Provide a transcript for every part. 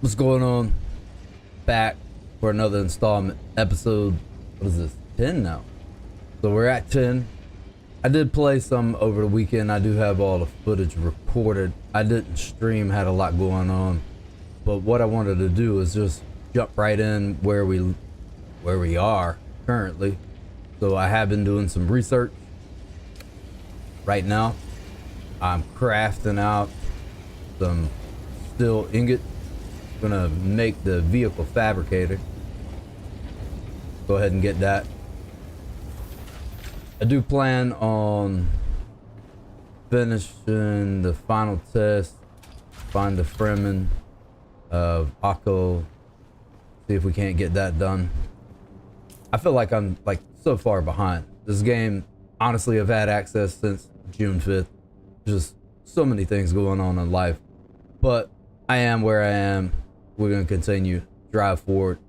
What's going on? Back for another installment episode. What is this? 10 now. So we're at 10. I did play some over the weekend. I do have all the footage recorded. I didn't stream, had a lot going on. But what I wanted to do is just jump right in where we are currently. So I have been doing some research. Right now, I'm crafting out some steel ingot. Gonna make the vehicle fabricator. Go ahead and get that. I do plan on finishing the final test, find the Fremen of Akko, see if we can't get that done. I feel like I'm like so far behind. This game, honestly, I've had access since June 5th. Just so many things going on in life, but I am where I am. We're gonna continue, drive forward.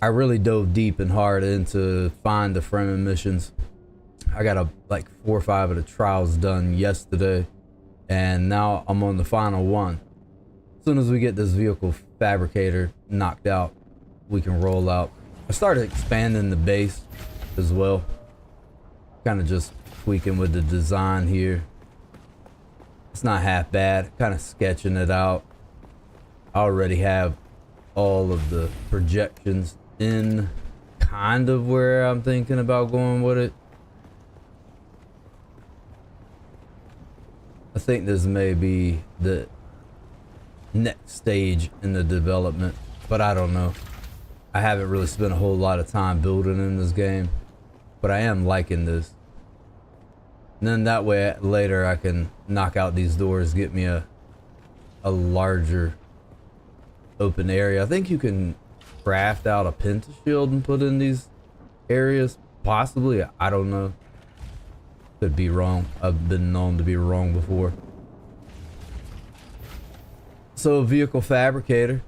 I really dove deep and hard into find the Fremen missions. I got like 4 or 5 of the trials done yesterday, and now I'm on the final one. As soon as we get this vehicle fabricator knocked out, we can roll out. I started expanding the base as well, kind of just tweaking with the design here. It's not half bad, kind of sketching it out. I already have all of the projections in kind of where I'm thinking about going with it. I think this may be the next stage in the development, but I don't know. I haven't really spent a whole lot of time building in this game, but I am liking this. And then that way later I can knock out these doors, get me a larger open area. I think you can craft out a pentashield and put in these areas, possibly. I don't know, could be wrong. I've been known to be wrong before. So vehicle fabricator,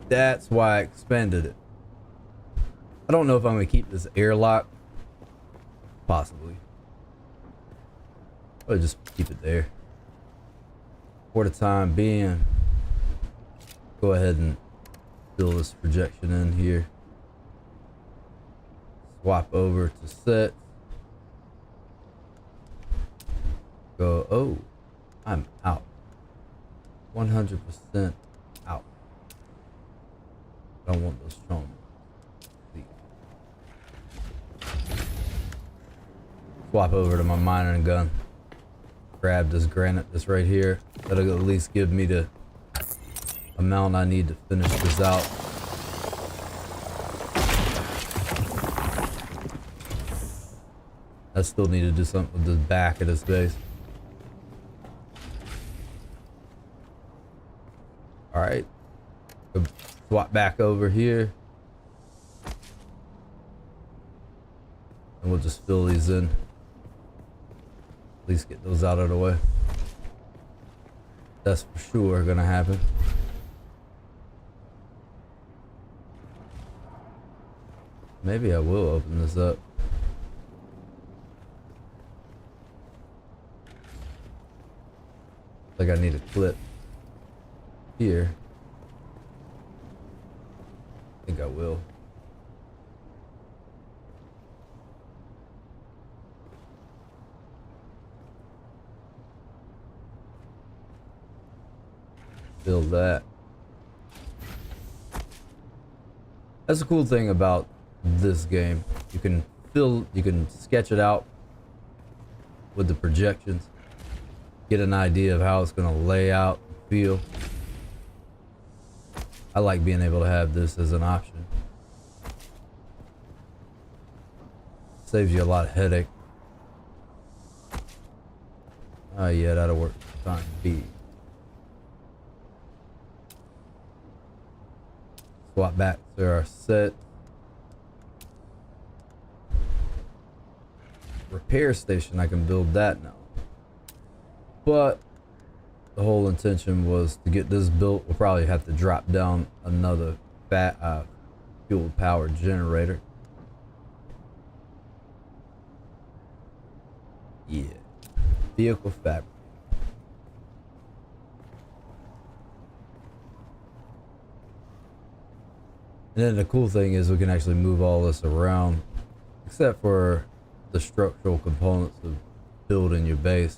that's why I expanded it. I don't know if I'm gonna keep this airlock, possibly, or just keep it there for the time being. Go ahead and fill this projection in here. Swap over to set. Go, oh, I'm out. 100% out. I don't want those strong. Swap over to my mining gun. Grab this granite that's right here. That'll at least give me the amount I need to finish this out. I still need to do something with the back of this base. Alright. Swap back over here. And we'll just fill these in. At least get those out of the way. That's for sure gonna happen. Maybe I will open this up. Like I need a clip here. I think I will. Build that. That's the cool thing about this game. You can sketch it out with the projections, get an idea of how it's going to lay out and feel. I like being able to have this as an option. Saves you a lot of headache. Oh yeah, that'll work for time being. Swap back to our set. Repair station, I can build that now. But the whole intention was to get this built. We'll probably have to drop down another fuel powered generator. Yeah. Vehicle fabric. And then the cool thing is we can actually move all this around, except for the structural components of building your base.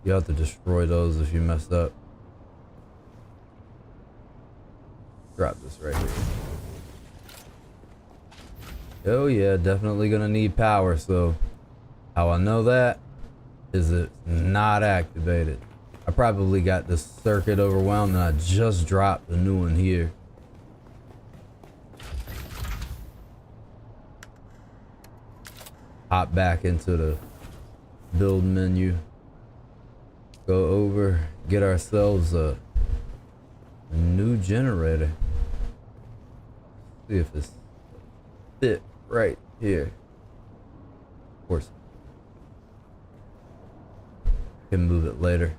You have to destroy those if you mess up. Drop this right here. Oh yeah, definitely gonna need power, so how I know that is it's not activated. I probably got this circuit overwhelmed and I just dropped a new one here. Hop back into the build menu. Go over, get ourselves a new generator. See if it's fit right here. Of course, can move it later.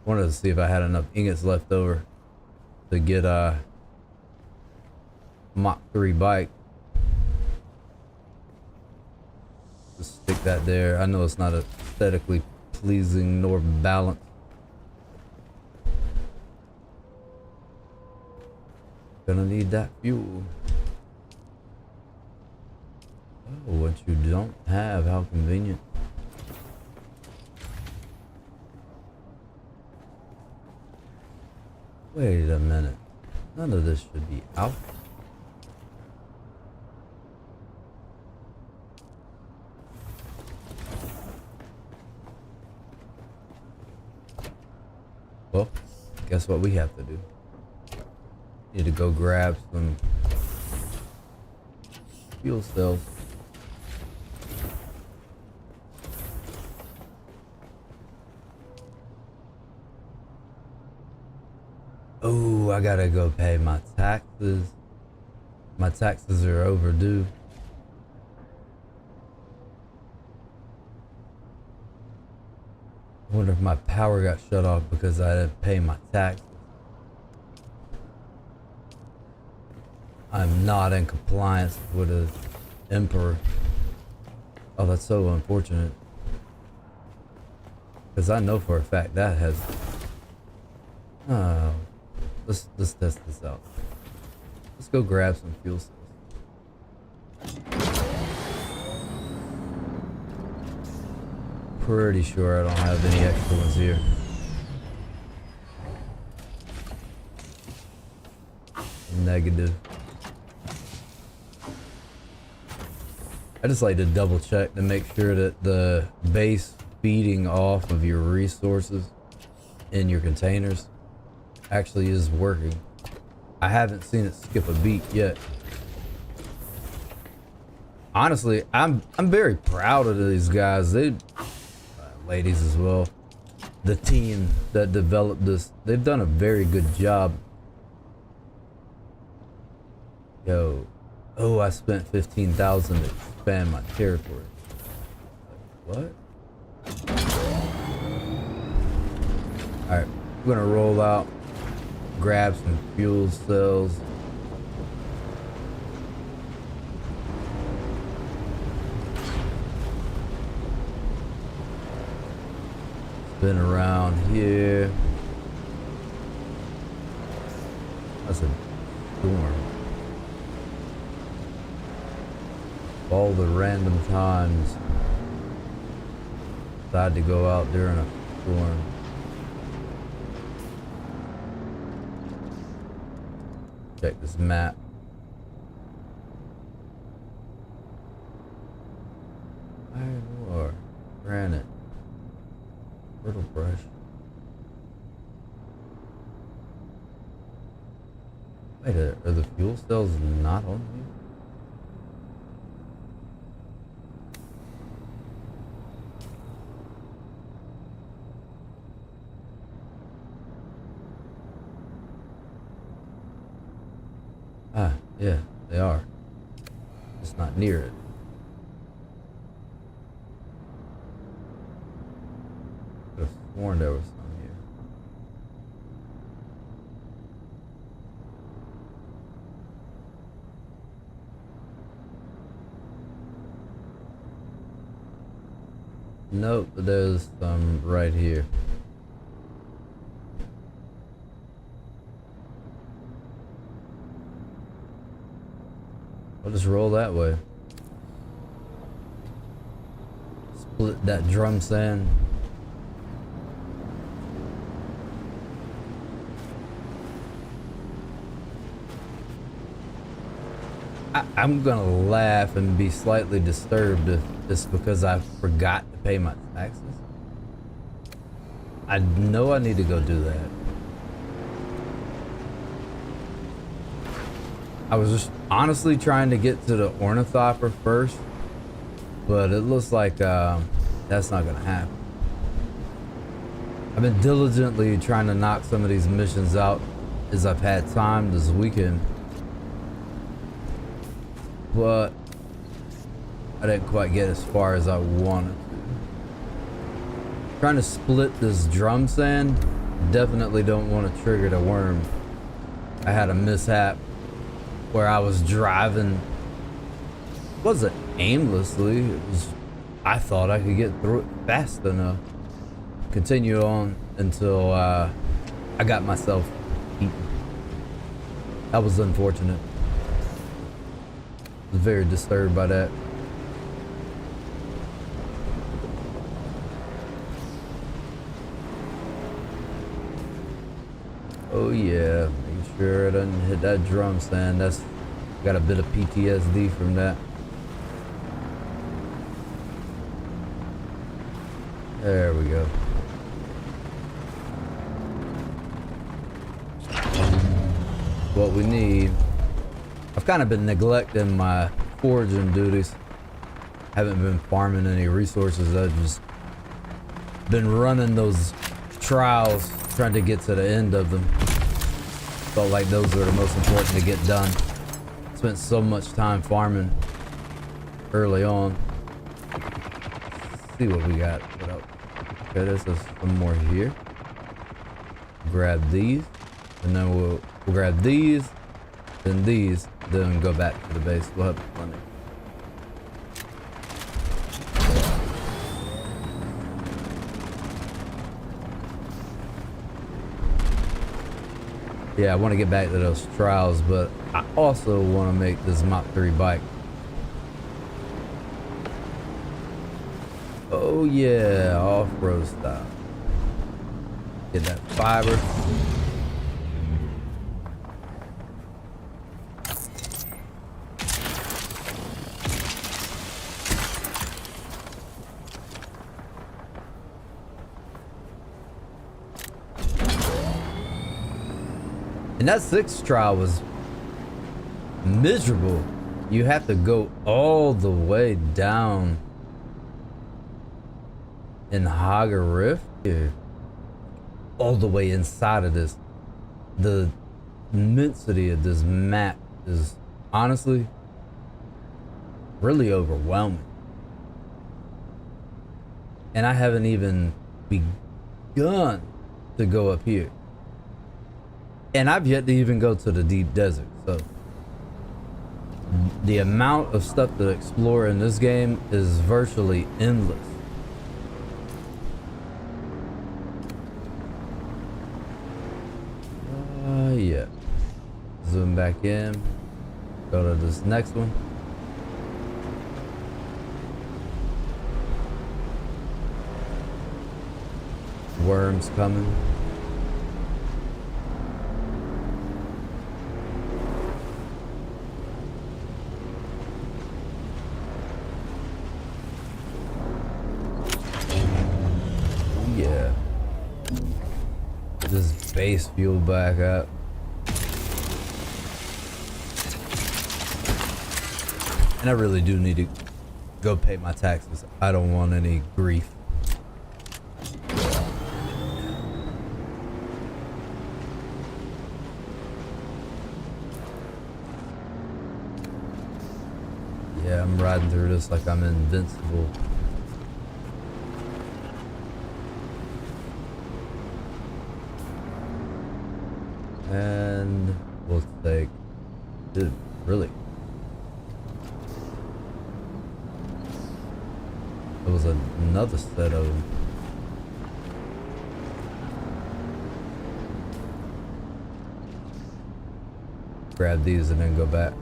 Wanted to see if I had enough ingots left over to get a Mach 3 bike. Just stick that there. I know it's not aesthetically pleasing nor balanced. Gonna need that fuel. Oh, what you don't have, how convenient. Wait a minute. None of this should be out. Well, guess what we have to do? Need to go grab some fuel cells. Oh, I gotta go pay my taxes. My taxes are overdue. I wonder if my power got shut off because I didn't pay my taxes. I'm not in compliance with the Emperor. Oh, that's so unfortunate. Because I know for a fact that has... Oh, let's test this out. Let's go grab some fuel cells. Pretty sure I don't have any extra ones here. Negative. I just like to double check to make sure that the base feeding off of your resources in your containers actually is working. I haven't seen it skip a beat yet. Honestly, I'm very proud of these guys. They ladies as well. The team that developed this, they've done a very good job. Yo, oh, I spent 15,000 to expand my territory. What? All right, we're gonna roll out, grab some fuel cells. Spin around here. That's a storm. All the random times decide to go out during a storm. Check this map. Iron ore, granite, Riddle brush. Wait, are the fuel cells not on here? Ah, yeah, they are. Just not near it. Could have sworn there was some here. Nope, but there's some right here. I'll just roll that way. Split that drum sand. I'm gonna laugh and be slightly disturbed if it's because I forgot to pay my taxes. I know I need to go do that. I was just honestly trying to get to the ornithopter first, but it looks like that's not gonna happen. I've been diligently trying to knock some of these missions out as I've had time this weekend, but I didn't quite get as far as I wanted to. Trying to split this drum sand, definitely don't want to trigger the worm. I had a mishap where I was driving, wasn't aimlessly, it was, I thought I could get through it fast enough. Continue on until I got myself eaten. That was unfortunate. I was very disturbed by that. Oh yeah, making sure I didn't hit that drum stand. That's got a bit of PTSD from that. There we go. What we need. I've kind of been neglecting my foraging duties. Haven't been farming any resources. I've just been running those trials, trying to get to the end of them. Felt like those were the most important to get done. Spent so much time farming early on. Let's see what we got put up. Okay, there's some more here. Grab these, and then we'll grab these, then go back to the base. We'll have plenty. Yeah, I want to get back to those trials, but I also want to make this Mach 3 bike. Oh yeah, off-road style. Get that fiber. And that 6th trial was miserable. You have to go all the way down in KHARET, all the way inside of this. The immensity of this map is honestly really overwhelming. And I haven't even begun to go up here. And I've yet to even go to the deep desert, so the amount of stuff to explore in this game is virtually endless. Yeah. Zoom back in. Go to this next one. Worms coming. Yeah. This base fuel back up. And I really do need to go pay my taxes. I don't want any grief. Yeah, I'm riding through this like I'm invincible. And we'll take, dude, really? There was another set of them. Grab these and then go back.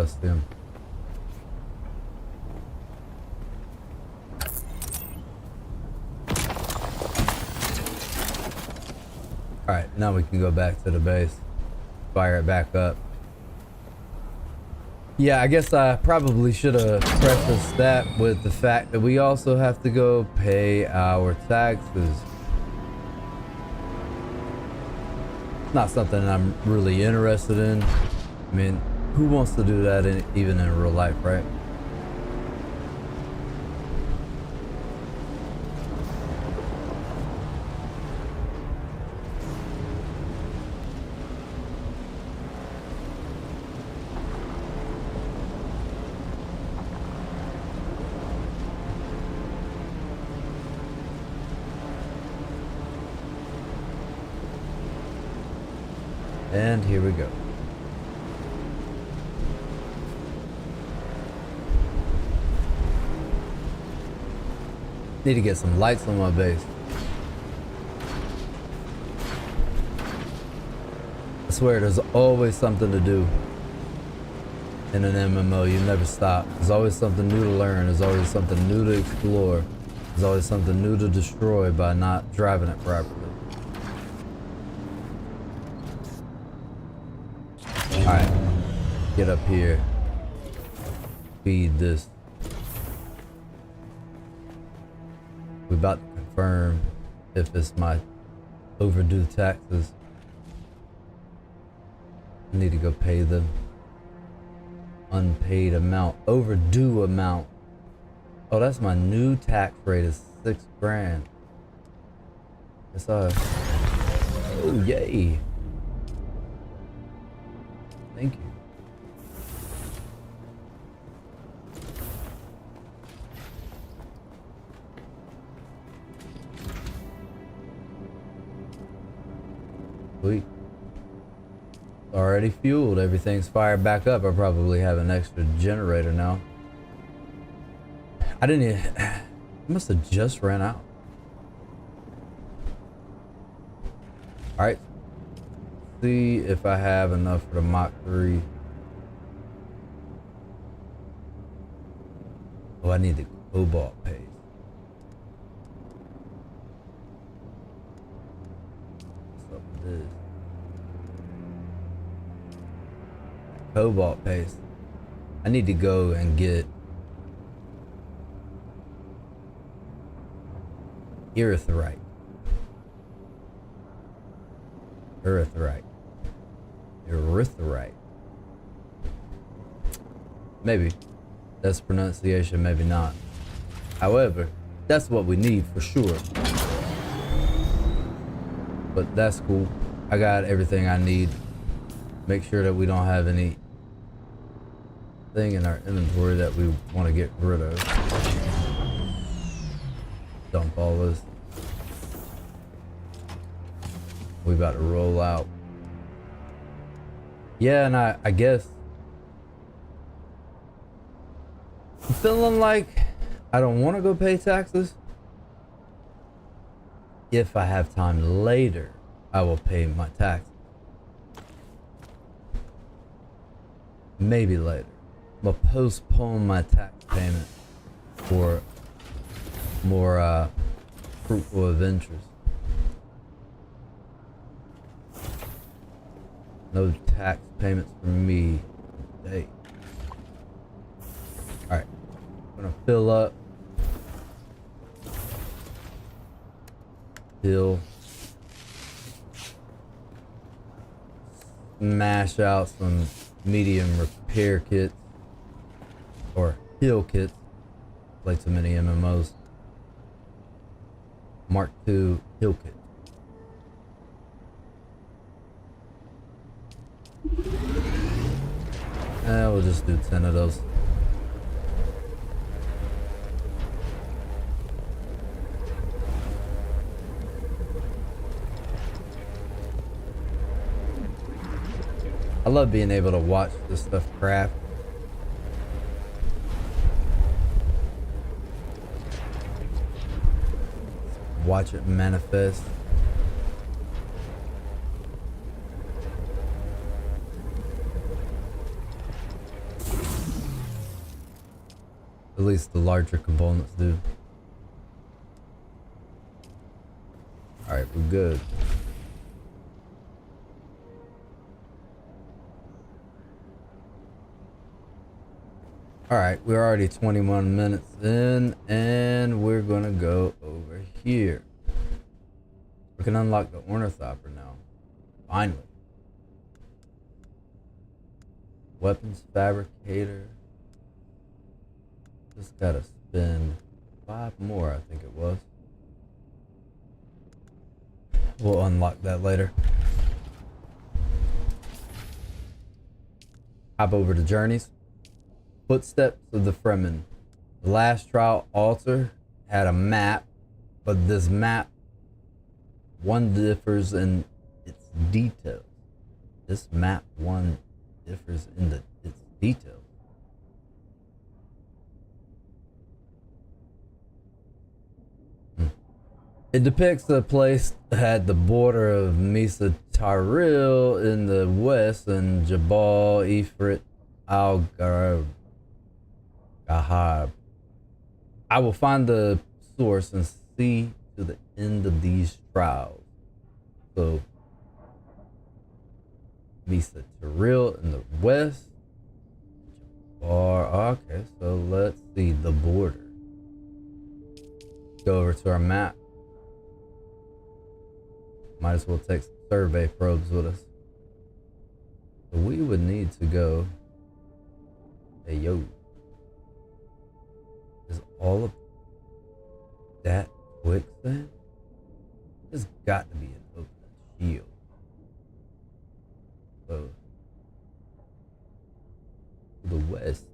trust him. Alright, now we can go back to the base. Fire it back up. Yeah, I guess I probably should have prefaced that with the fact that we also have to go pay our taxes. Not something I'm really interested in. I mean, who wants to do that even in real life, right? And here we go. Need to get some lights on my base. I swear there's always something to do in an MMO. You never stop. There's always something new to learn. There's always something new to explore. There's always something new to destroy by not driving it properly. Alright, get up here, feed this. We're about to confirm if it's my overdue taxes. I need to go pay them. Unpaid amount, overdue amount. Oh, that's my new tax rate is 6 grand. It's oh yay. Thank you. Sweet. Already fueled. Everything's fired back up. I probably have an extra generator now. I didn't even... I must have just ran out. Alright. See if I have enough for the Mach 3. Oh, I need the cobalt paste. What's up with this? Cobalt paste. I need to go and get erythrite. Erythrite. Maybe that's pronunciation, maybe not. However, that's what we need for sure. But that's cool. I got everything I need. Make sure that we don't have any thing in our inventory that we want to get rid of. Dump all this. We about to roll out. Yeah, and I guess I'm feeling like I don't want to go pay taxes. If I have time later, I will pay my taxes. Maybe later. I'll postpone my tax payment for more fruitful adventures. No tax payments for me today. Alright. I'm gonna fill up. Fill. Smash out some medium repair kits. Or heal kits. Play too many MMOs. Mark II heal kit. We'll just do 10 of those. I love being able to watch this stuff craft. Watch it manifest. At least the larger components do. Alright, we're good. Alright, we're already 21 minutes in, and we're gonna go over here. We can unlock the Ornithopter now. Finally. Weapons Fabricator. Just gotta spend 5 more, I think it was. We'll unlock that later. Hop over to Journeys. Footsteps of the Fremen. The last trial altar had a map, but this map, one differs in its details. This map, one differs in its details. It depicts a place at the border of Mesa Taril in the west and Jabal Ifrit al Garab. I will find the source and see to the end of these trials. So, Mesa Taril in the west. Okay, so let's see the border. Go over to our map. Might as well take some survey probes with us. So we would need to go. Hey, yo. Is all of that quicksand? There's got to be an open shield. So, to the west.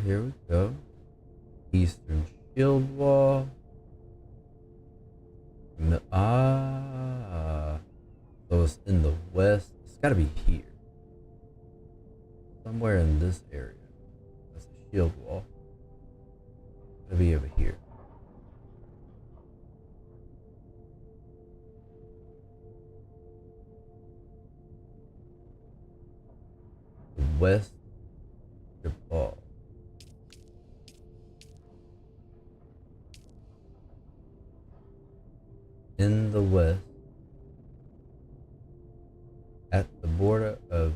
Here we go. Eastern shield wall. So it's in the west. It's got to be here. Somewhere in this area. That's a shield wall. It'll be over here. The west wall. In the west, at the border of,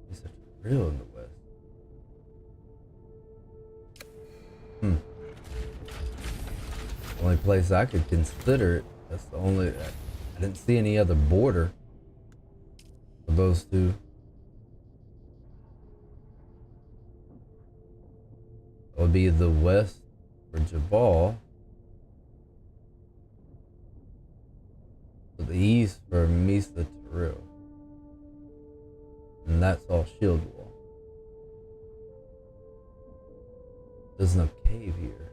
it's real in the west. The only place I could consider it. That's the only. I didn't see any other border for those two. It would be the west for Jabal. To the east for Mesa Taril. And that's all shield wall. There's no cave here.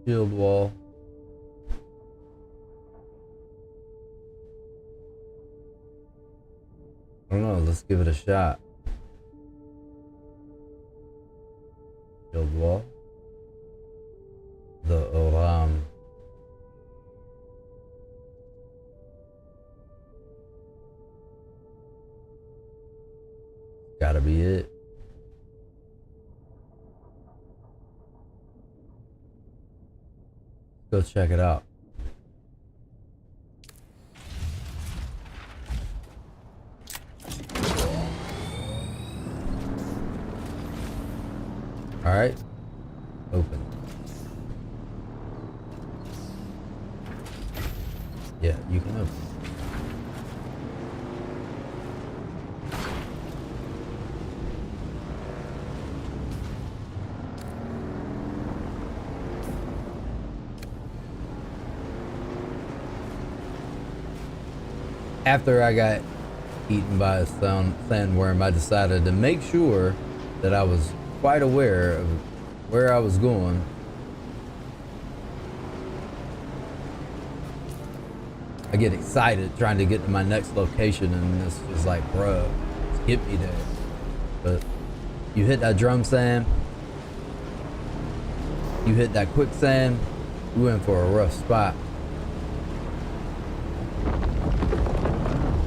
Shield wall. I don't know, let's give it a shot. Shield wall. The Oram. Gotta be it. Go check it out. All right, open. Yeah, you can open. After I got eaten by a sandworm, I decided to make sure that I was quite aware of where I was going. I get excited trying to get to my next location, and it's just like, bruh, just get me there. But you hit that drum sand, you hit that quicksand, you went for a rough spot.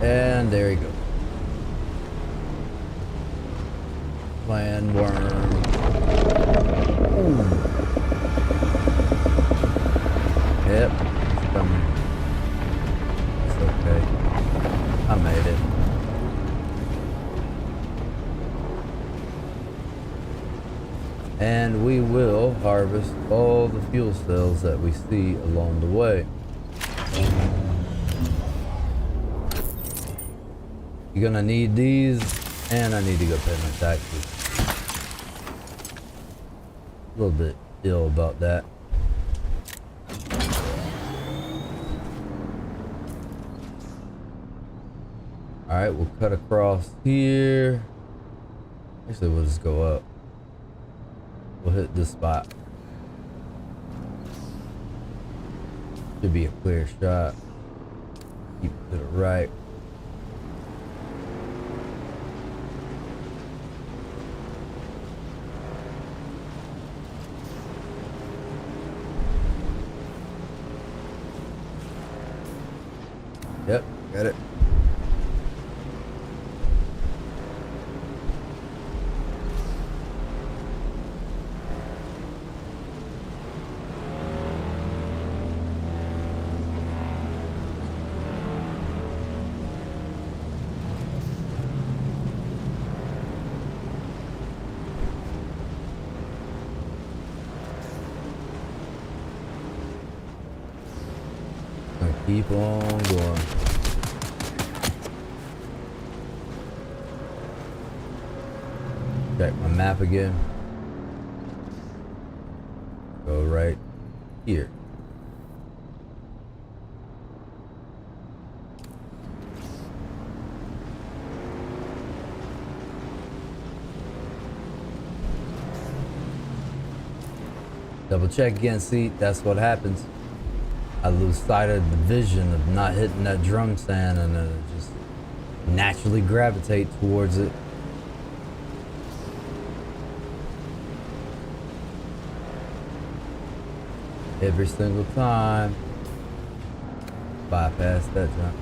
And there he goes. Land worm. Ooh. Yep, it's coming. It's okay. I made it. And we will harvest all the fuel cells that we see along the way. You're gonna need these, and I need to go pay my taxes. A little bit ill about that. Alright, we'll cut across here. Actually, we'll just go up. We'll hit this spot. Should be a clear shot. Keep it to the right. Yep, got it. Keep on going. Check my map again. Go right here. Double check again, see, that's what happens. I lose sight of the vision of not hitting that drum stand, and then just naturally gravitate towards it. Every single time. Bypass that jump.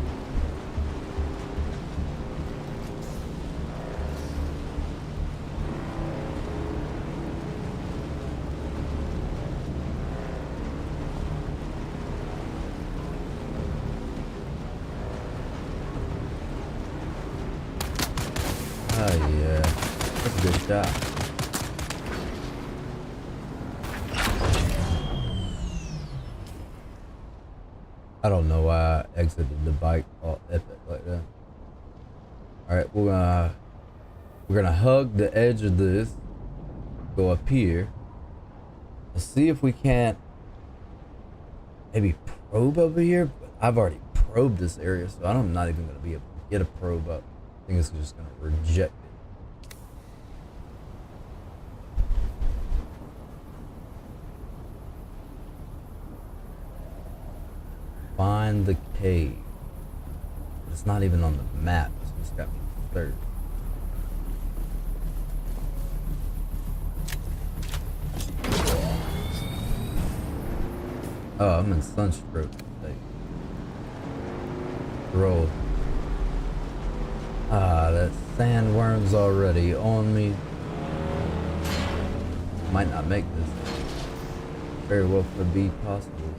Oh yeah, that's a good shot. I don't know why I exited the bike all epic like that. All right, we're gonna hug the edge of this, go up here. Let's see if we can't maybe probe over here. But I've already probed this area, so I'm not even gonna be able to get a probe up. I think it's just gonna reject it. Find the cave. It's not even on the map. It's just got me third. Oh, I'm in sunstroke state. Roll. Ah, that sandworm's already on me. Might not make this. Very well could be possible.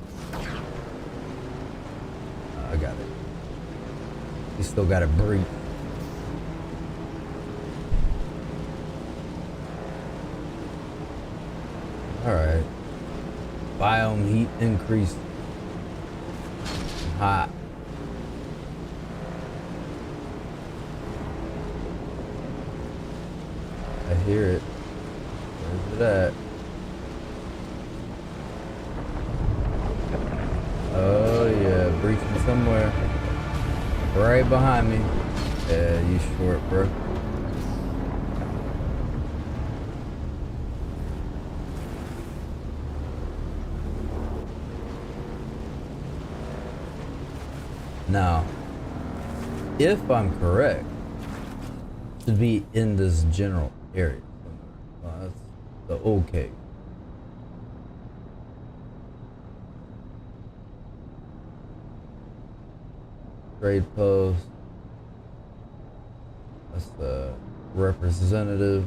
I got it. You still gotta breathe. Alright. Biome heat increase. Hot. I hear it. Where's it at? Oh yeah, breaching somewhere. Right behind me. Yeah, you short, bro. Now, if I'm correct, it should be in this general area somewhere. Well, that's the old cave. Trade post. That's the representative.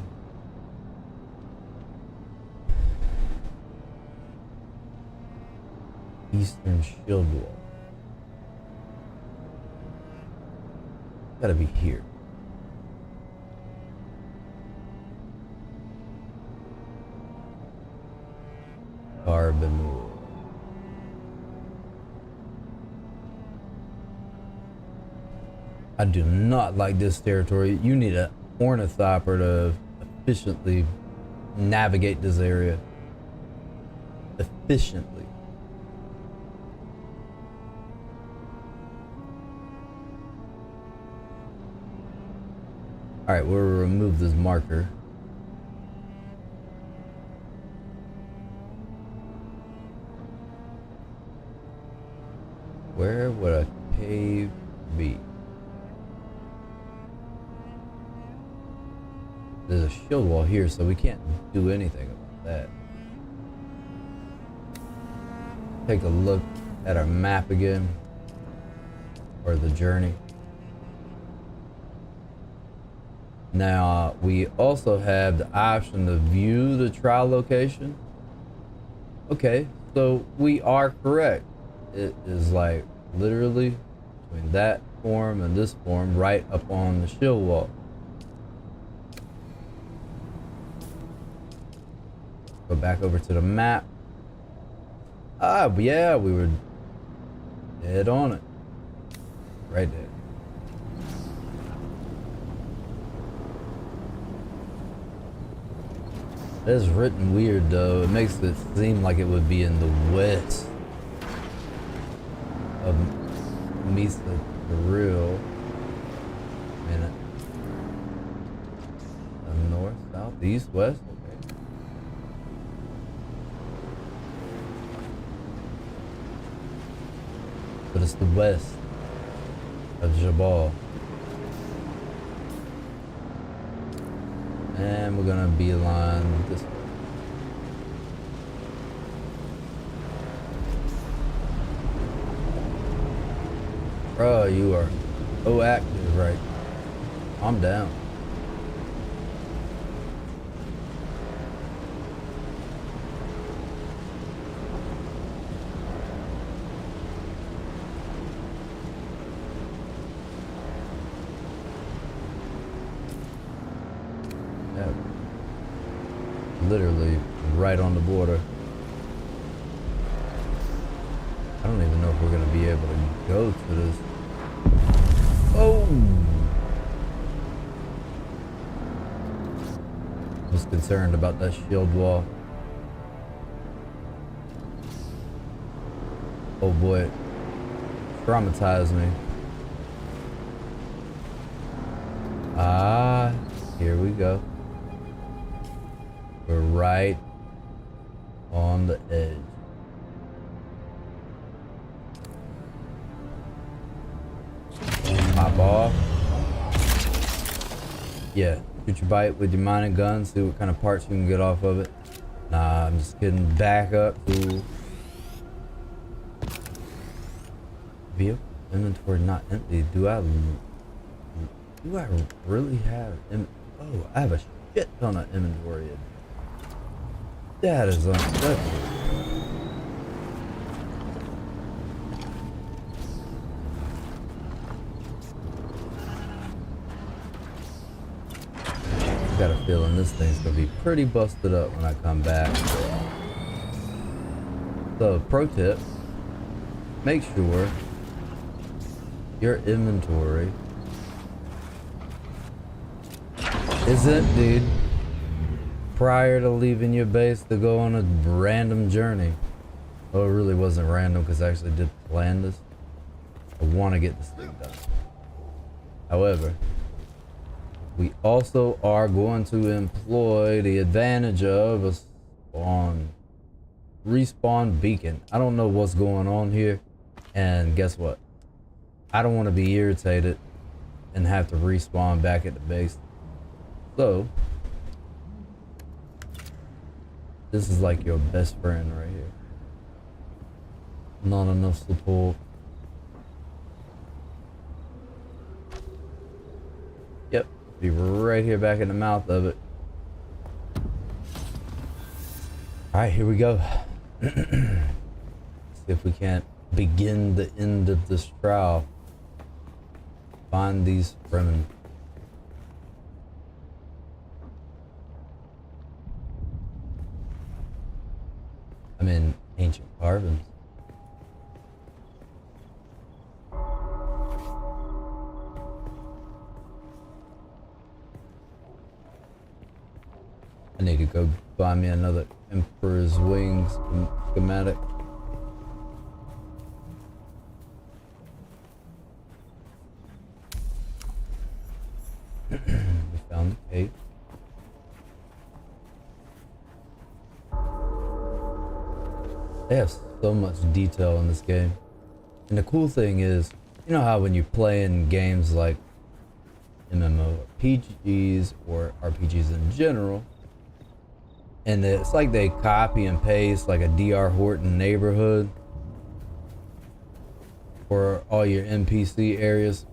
Eastern Shield Wall. Gotta be here. Carbon wool. I do not like this territory. You need an ornithopter to efficiently navigate this area. Efficiently. Alright, we'll remove this marker. Where would a cave be? There's a shield wall here, so we can't do anything about that. Take a look at our map again, or the journey. Now, we also have the option to view the trial location. Okay, so we are correct. It is like literally between that form and this form, right up on the shield wall. Go back over to the map. Ah, yeah, we were dead on it. Right there. It's written weird though. It makes it seem like it would be in the west of Mesa the real. Minute. North, south, east, west. Okay. But it's the west of Jabal. And we're gonna beeline this way. Bro, you are so active right now. I'm down. Literally right on the border. I don't even know if we're gonna be able to go to this. Oh! I was concerned about that shield wall. Oh boy, traumatized me. Ah, here we go. We're right on the edge. Pop off. Yeah, shoot your bite with your mining gun, see what kind of parts you can get off of it. Nah, I'm just kidding. Back up to vehicle inventory not empty. Do I really have? Oh, I have a shit ton of inventory in. That is unacceptable. Got a feeling this thing's gonna be pretty busted up when I come back. So, pro tip, make sure your inventory is emptied prior to leaving your base to go on a random journey. Oh, it really wasn't random because I actually did plan this. I want to get this thing done. However, we also are going to employ the advantage of a respawn beacon. I don't know what's going on here, and guess what? I don't want to be irritated and have to respawn back at the base. So this is like your best friend right here. Not enough support. Yep, Be right here back in the mouth of it. Alright, here we go. See if we can't begin the end of this trial. Find these Fremen. I mean, ancient carvings. I need to go buy me another Emperor's Wings schematic. We found the cave. They have so much detail in this game. And the cool thing is, you know how when you play in games like MMO RPGs or RPGs in general, and it's like they copy and paste like a DR Horton neighborhood for all your NPC areas.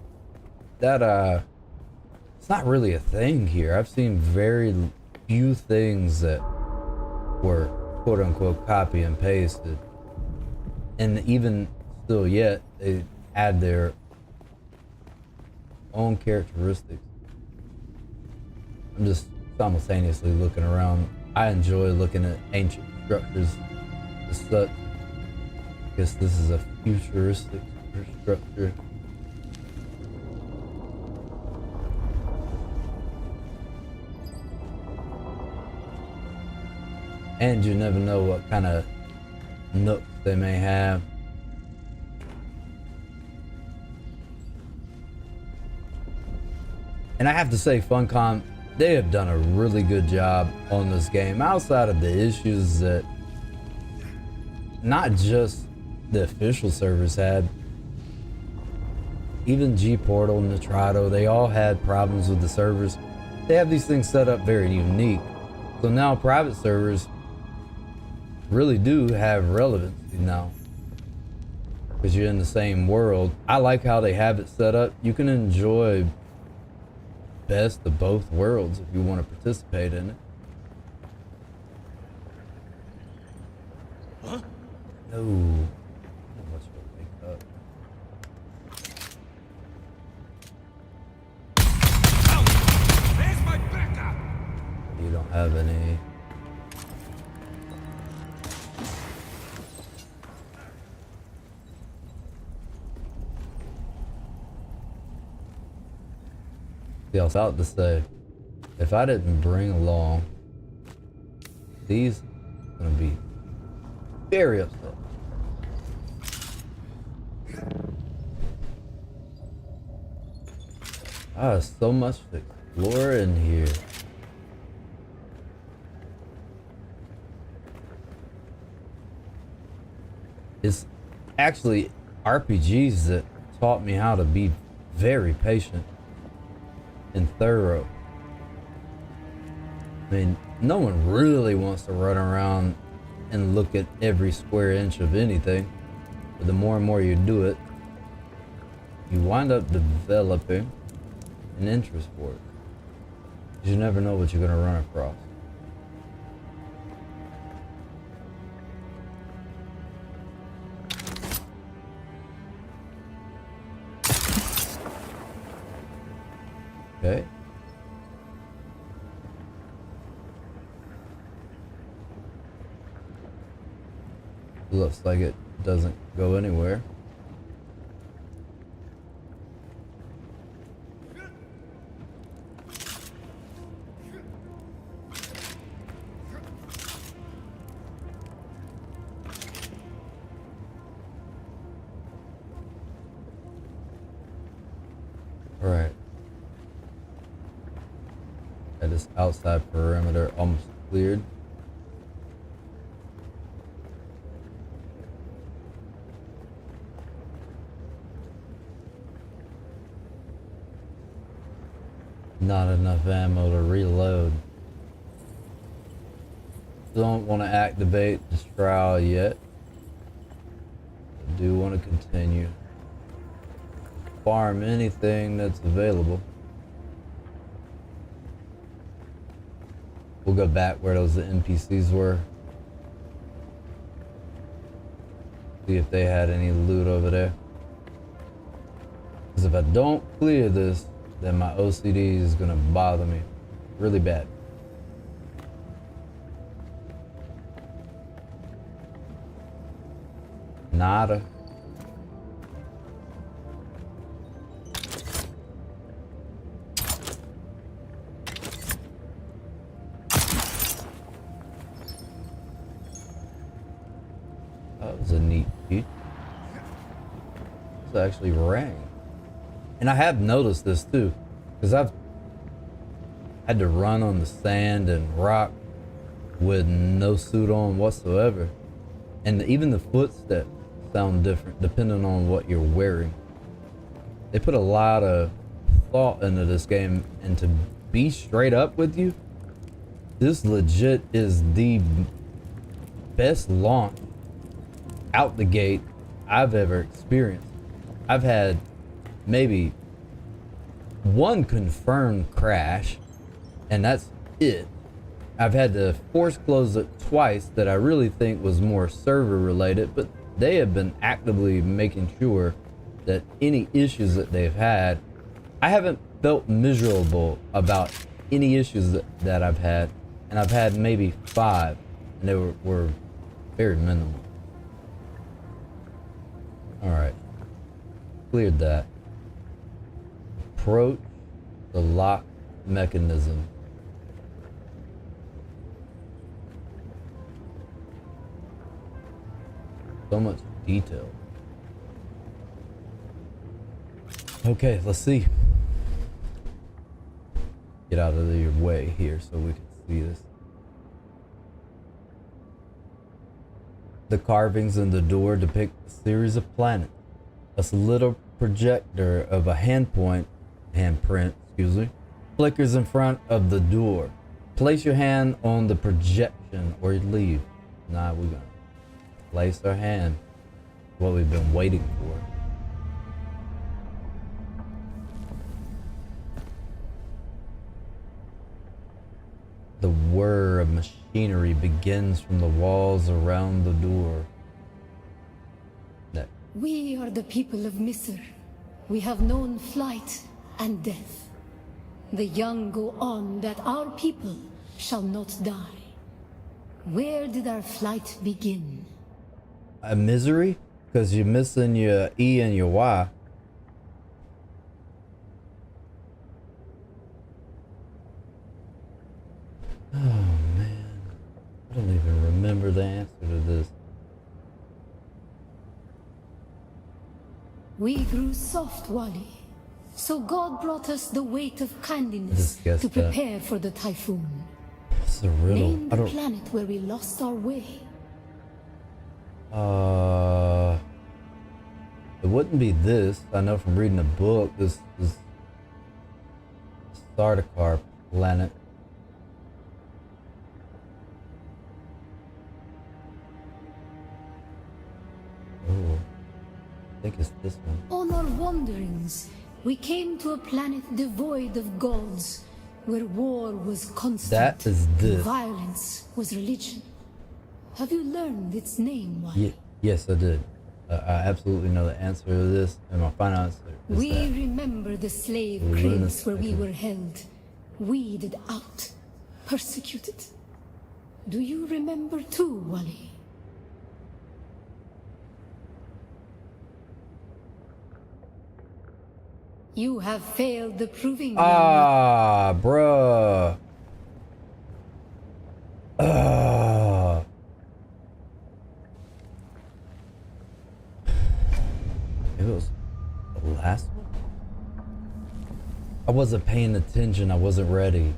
That it's not really a thing here. I've seen very few things that were quote unquote copy and pasted, and even still yet they add their own characteristics. I'm just simultaneously looking around. I enjoy looking at ancient structures as such. I guess this is a futuristic structure. And you never know what kind of nooks they may have. And I have to say, Funcom, they have done a really good job on this game, outside of the issues that not just the official servers had. Even GPORTAL and Nitrado, they all had problems with the servers. They have these things set up very unique. So now private servers really do have relevancy now, because you're in the same world. I like how they have it set up. You can enjoy best of both worlds if you want to participate in it. Huh? No. Not much to wake up. Where's my backup? You don't have any. I was out to say, if I didn't bring along these, I'm gonna be very upset. There's so much to explore in here. It's actually RPGs that taught me how to be very patient and thorough. I mean, no one really wants to run around and look at every square inch of anything, but the more and more you do it, you wind up developing an interest for it. 'Cause you never know what you're gonna run across. Okay. Looks like it doesn't go anywhere. All right. This outside perimeter almost cleared. Not enough ammo to reload. Don't want to activate this trial yet. I do want to continue. Farm anything that's available. We'll go back where those NPCs were. See if they had any loot over there. Because if I don't clear this, then my OCD is gonna bother me really bad. Nada. That was a neat feature. This actually rang. And I have noticed this too, because I've had to run on the sand and rock with no suit on whatsoever. And even the footsteps sound different depending on what you're wearing. They put a lot of thought into this game, and to be straight up with you, this legit is the best launch out the gate I've ever experienced. I've had maybe one confirmed crash, and that's it. I've had to force close it twice that I really think was more server related, but they have been actively making sure that any issues that they've had, I haven't felt miserable about any issues that I've had, and I've had maybe 5, and they were very minimal. All right, cleared that. Approach the lock mechanism. So much detail. Okay, let's see. Get out of your way here so we can see this. The carvings in the door depict a series of planets. A little projector of a handprint, flickers in front of the door. Place your hand on the projection or leave. Nah, we're gonna place our hand. What we've been waiting for. The whir of machinery begins from the walls around the door. Next. We are the people of Misr. We have known flight and death. The young go on that our people shall not die. Where did our flight begin? A misery? Because you're missing your E and your Y. Oh man, I don't even remember the answer to this. We grew soft, Wally. So God brought us the weight of kindness Just guess to that. prepare for the typhoon. It's a riddle. Name the planet where we lost our way. It wouldn't be this. I know from reading a book. This is Sardaukar planet. Oh, I think it's this one. On our wanderings, we came to a planet devoid of gods, where war was constant. That is this. Violence was religion. Have you learned its name, Wally? Yes, I did. I absolutely know the answer to this, and my final answer is We that. remember the slave cribs where we were held, weeded out, persecuted. Do you remember too, Wally? You have failed the proving ground. Ah, bruh. It was the last one? I wasn't paying attention. I wasn't ready.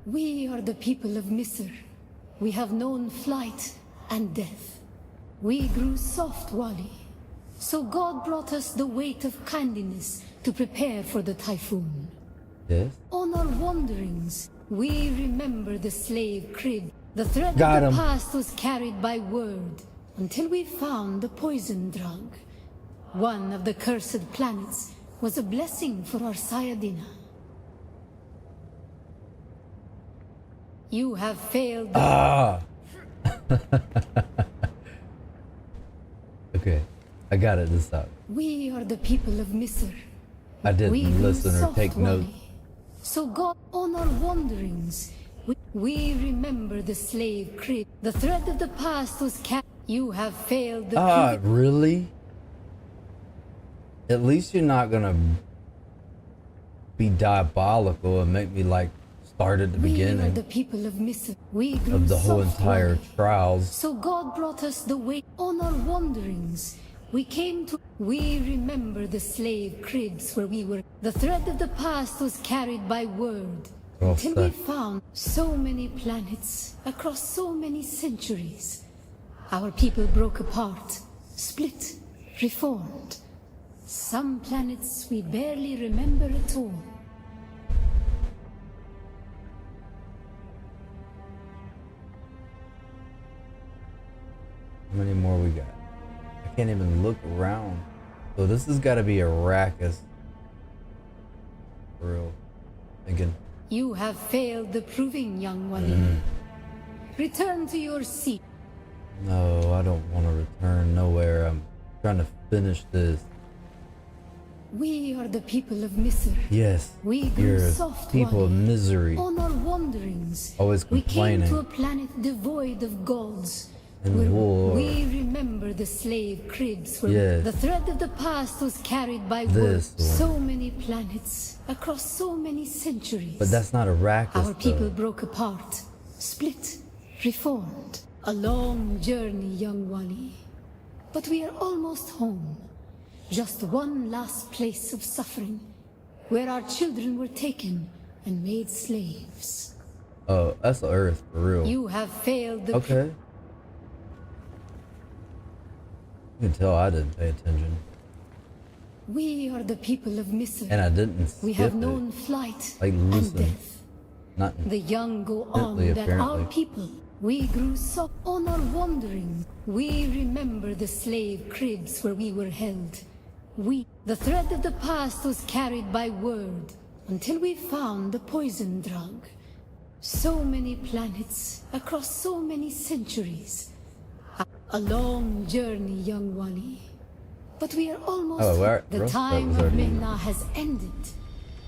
We are the people of Misr. We have known flight and death. We grew soft, Wally. So God brought us the weight of kindness to prepare for the typhoon. Yes? On our wanderings, we remember the slave crib. The thread Got of the him. past was carried by word until we found the poison drug. One of the cursed planets was a blessing for our Sayadina. You have failed. The Ah. Okay, I got it this time. We are the people of Misr. I didn't We grew listen or soft, take notes. Wally. So God, on our wanderings, we remember the slave crib. The thread of the past was You have failed the Ah, really? At least you're not gonna be diabolical and make me like start at the We are beginning the people of Misr. We grew of the whole soft, entire Wally. trials. So God brought us the way on our wanderings. We came to. We remember the slave cribs where we were. The thread of the past was carried by word. Well Until we said. found so many planets across so many centuries. Our people broke apart, split, reformed. Some planets we barely remember at all. How many more we got? I can't even look around. So this has got to be Arrakis. For real. Thinking. You have failed the proving, young Wally. Return to your seat. No, I don't want to return nowhere. I'm trying to finish this. We are the people of Misr. Yes, We grew you're soft, people of Wally. misery. On our wanderings, Always we came complaining. to a planet devoid of gods. And where war. We remember the slave cribs where Yes. the thread of the past was carried by This word. one. So many planets across so many centuries. But that's not Arrakis, Our people though. broke apart, split, reformed. A long journey, young Wally. But we are almost home. Just one last place of suffering, where our children were taken and made slaves. Oh, that's Earth, for real. You have failed the Okay. You can tell I didn't pay attention. We are the people of Misr. And I didn't We skip have it. known flight Like, and listen. death. Not The young go on Intently, that our apparently. people. We grew soft on our wandering. We remember the slave cribs where we were held. The thread of the past was carried by word until we found the poison drug. So many planets across so many centuries. A long journey, young Wally. But we are almost Oh, where- the Rust, that time was of already- Mena has ended.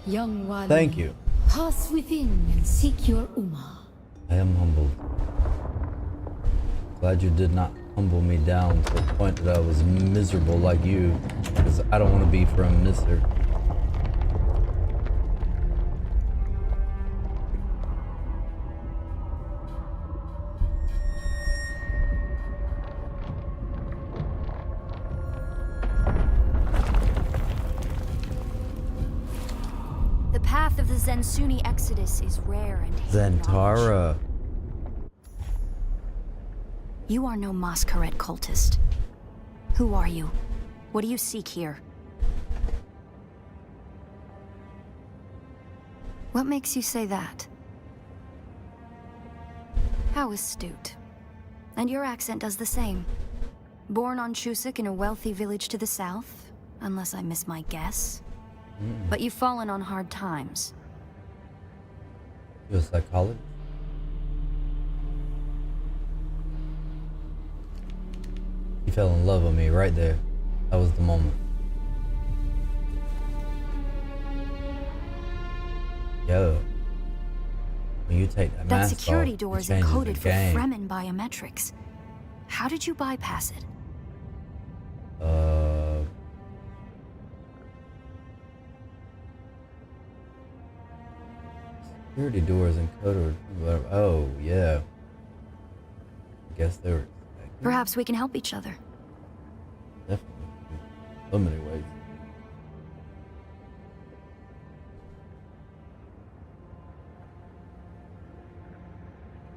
Young Wally. Thank you. Pass within and seek your Ummah. I am humbled. Glad you did not humble me down to the point that I was miserable like you, because I don't want to be from Misr. The path of the Zensuni Exodus is rare and hidden knowledge. Zentara. You are no Maas KHARET cultist. Who are you? What do you seek here? What makes you say that? How astute. And your accent does the same. Born on Chusuk in a wealthy village to the south, unless I miss my guess. But you've fallen on hard times. You a psychologist? He fell in love with me right there. That was the moment. Yo. When you take that That mask security off, door it is changes encoded the for game. Fremen biometrics. How did you bypass it? Security doors encoded. Oh, yeah. Guess they were expecting. Perhaps we can help each other. Definitely. In so many ways.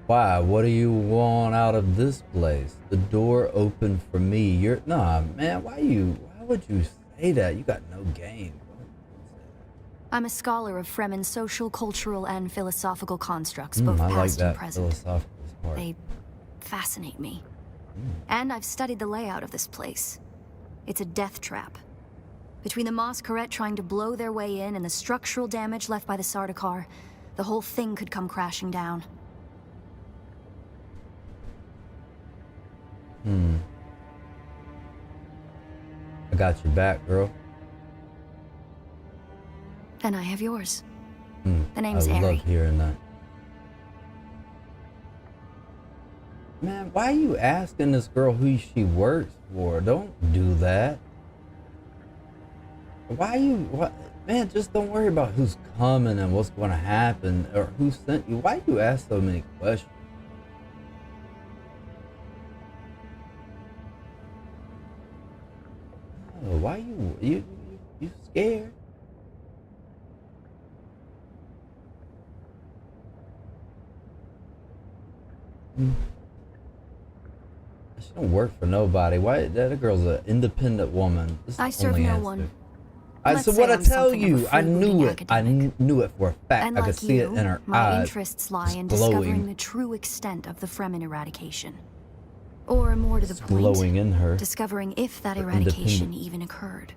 Why? What do you want out of this place? The door opened for me. You're nah, man. Why would you say that? You got no game. I'm a scholar of Fremen's social, cultural, and philosophical constructs, both I like past and that present. philosophical part. They fascinate me. And I've studied the layout of this place. It's a death trap. Between the Maas KHARET trying to blow their way in and the structural damage left by the Sardaukar, the whole thing could come crashing down. I got your back, girl. And I have yours. The name's I love Ari. hearing that. Man, why are you asking this girl who she works for? Don't do that. Why you... What? Man, just don't worry about who's coming and what's going to happen or who sent you. Why do you ask so many questions? Oh, why you scared? She don't work for nobody. Why? That girl's an independent woman. This is I the serve only no answer. one. So Let's what say I I'm tell something of you, a I knew free-looking it. I academic. knew it for a fact. And I like could see it you, in her my eyes. interests lie Just in glowing. discovering the true extent of the Fremen eradication. Or more to the It's point, glowing in her. discovering if that Her eradication independent- even occurred.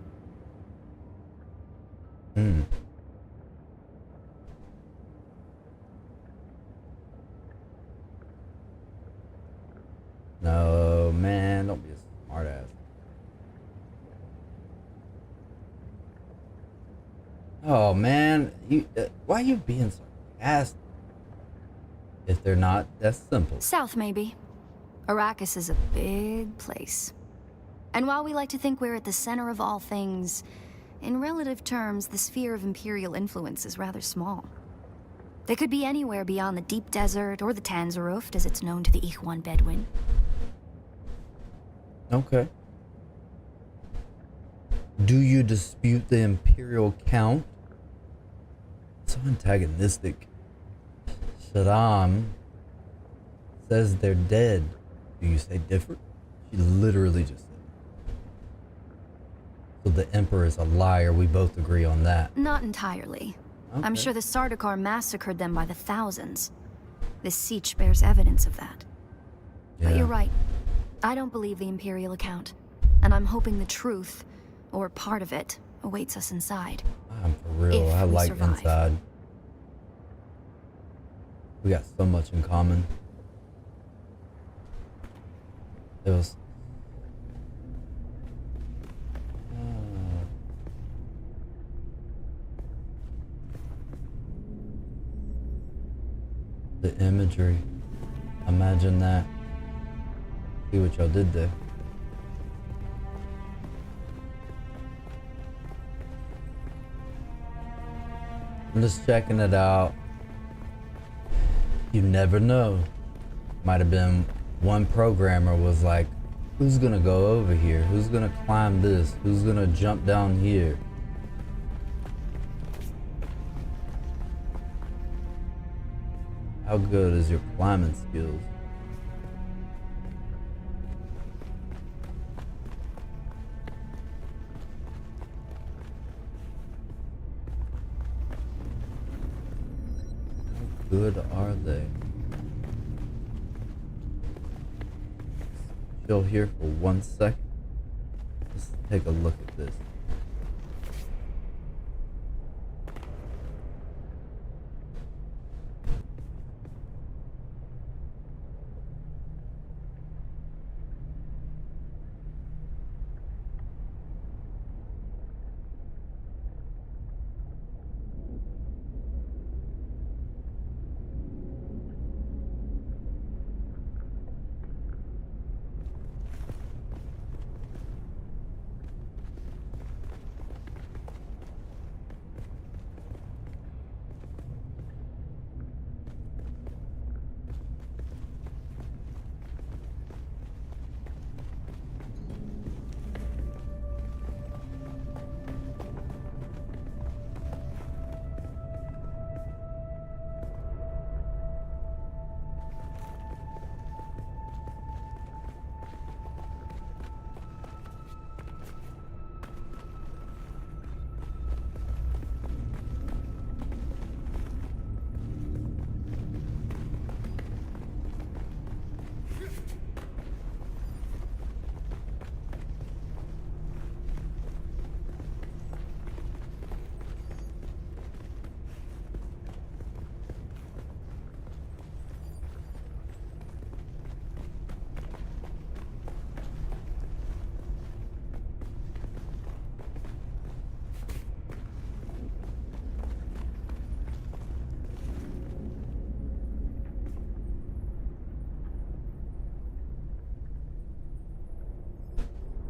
No, man, don't be a smart ass. Oh man, why are you being sarcastic? If they're not, that's simple. South, maybe. Arrakis is a big place. And while we like to think we're at the center of all things, in relative terms, the sphere of Imperial influence is rather small. They could be anywhere beyond the deep desert or the Tanzaruft, as it's known to the Ikhwan Bedouin. Okay. Do you dispute the Imperial count? So antagonistic. Saddam says they're dead. Do you say different? She literally just said. So the Emperor is a liar. We both agree on that. Not entirely. Okay. I'm sure the Sardaukar massacred them by the thousands. This Sietch bears evidence of that. Yeah. But you're right. I don't believe the Imperial account. And I'm hoping the truth, or part of it, awaits us inside. I'm for real. If I we like survive. inside. We got so much in common. It was... the imagery. Imagine that. See what y'all did there. I'm just checking it out. You never know. Might have been one programmer was like, who's gonna go over here? Who's gonna climb this? Who's gonna jump down here? How good is your climbing skills? How good are they? Chill here for 1 second. Let's take a look at this.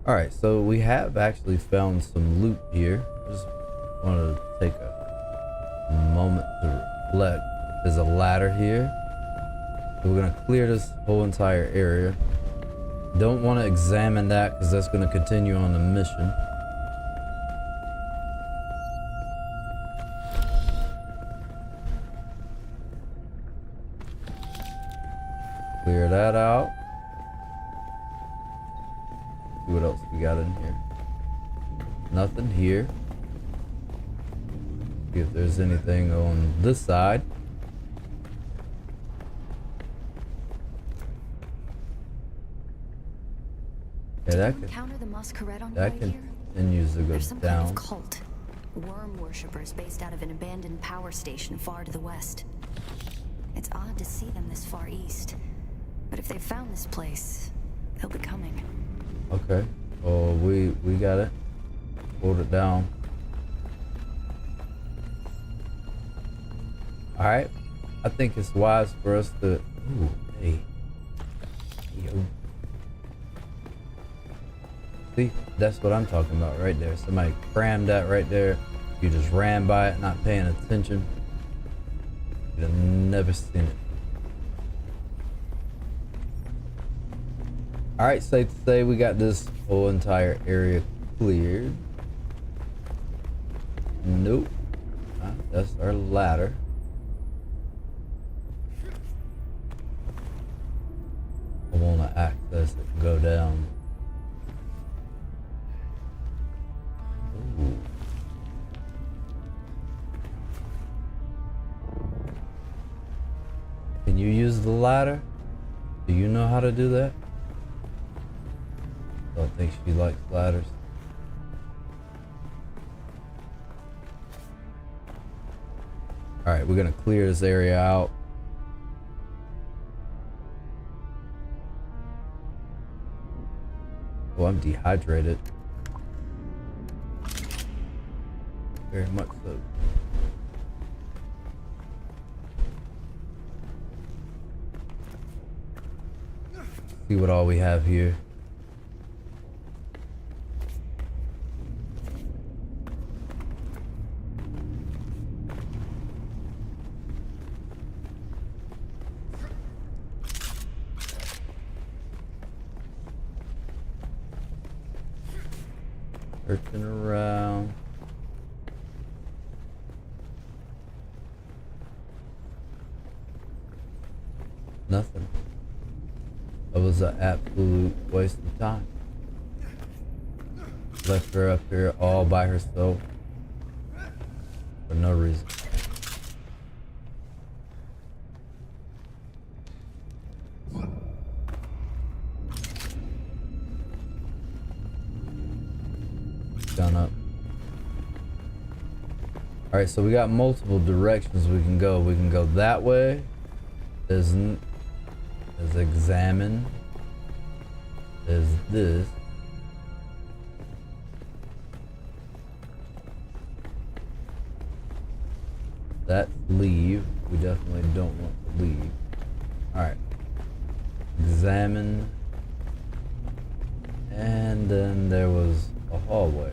Alright, so we have actually found some loot here. Just want to take a moment to reflect. There's a ladder here. So we're going to clear this whole entire area. Don't want to examine that because that's going to continue on the mission. Clear that out. See what else we got in here. Nothing here. See if there's anything on this side. Yeah, that continues to go There's some down. kind of cult. Worm worshippers based out of an abandoned power station far to the west. It's odd to see them this far east. But if they've found this place, they'll be coming. Okay. Oh, we got it. Hold it down. Alright. I think it's wise for us to... Ooh, hey. Yo. See? That's what I'm talking about right there. Somebody crammed that right there. You just ran by it, not paying attention. You'd have never seen it. Alright, safe to say we got this whole entire area cleared. Nope. That's our ladder. I want to access it and go down. Ooh. Can you use the ladder? Do you know how to do that? I don't think she likes ladders. Alright, we're gonna clear this area out. Oh, I'm dehydrated. Very much so. See what all we have here. Searching around. Nothing. That was an absolute waste of time. Left her up here all by herself for no reason. Gun up. Alright, so we got multiple directions we can go. We can go that way. There's examine. There's this. That's leave. We definitely don't want to leave. Alright. Examine. And then there was a hallway.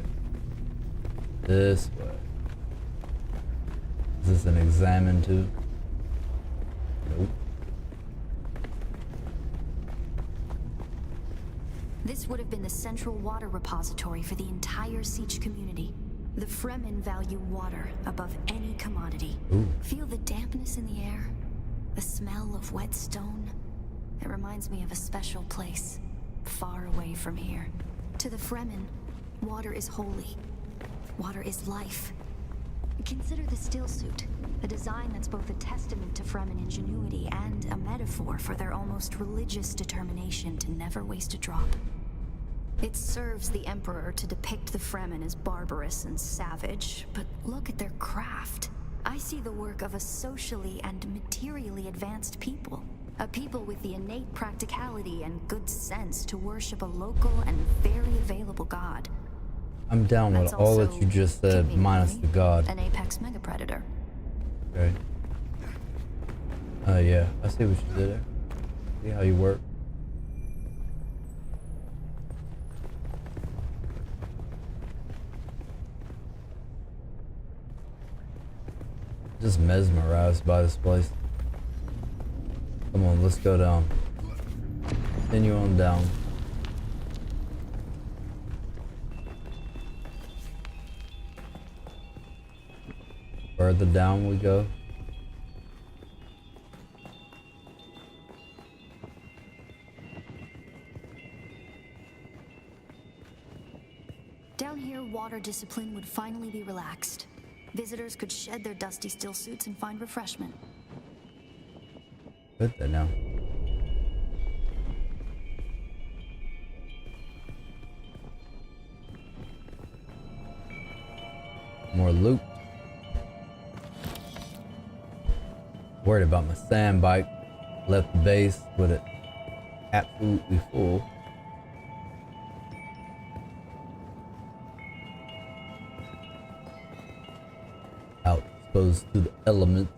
This way. Is this an examine too? Nope. This would have been the central water repository for the entire Sietch community. The Fremen value water above any commodity. Ooh. Feel the dampness in the air? The smell of wet stone? It reminds me of a special place, far away from here. To the Fremen, water is holy. Water is life. Consider the still suit, a design that's both a testament to Fremen ingenuity and a metaphor for their almost religious determination to never waste a drop. It serves the Emperor to depict the Fremen as barbarous and savage, but look at their craft. I see the work of a socially and materially advanced people. A people with the innate practicality and good sense to worship a local and very available god. I'm down with all that you just said, minus the god. An apex megapredator. Okay. Yeah, I see what you did there. See how you work. Just mesmerized by this place. Come on, let's go down. Continue on down. Further down we go. Down here, water discipline would finally be relaxed. Visitors could shed their dusty still suits and find refreshment. Good there now. More loot. Worried about my sand bike. Left the base with it absolutely full. Out exposed to the elements.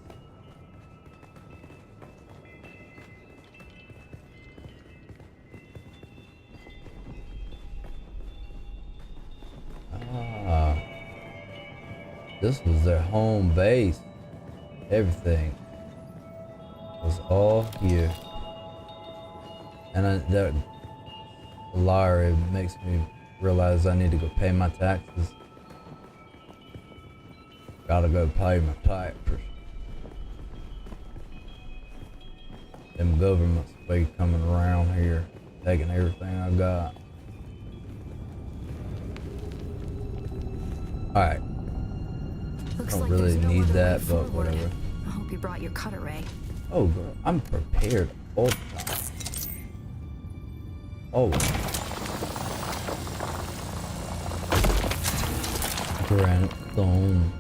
Ah, this was their home base. Everything was all here, and that liar makes me realize I need to go pay my taxes. Gotta go pay my taxes. Them governments be coming around here, taking everything I got. Alright. I don't really need that, but whatever. I hope you brought your Cutterray. Oh, girl, I'm prepared all the time. Oh. Granite stone.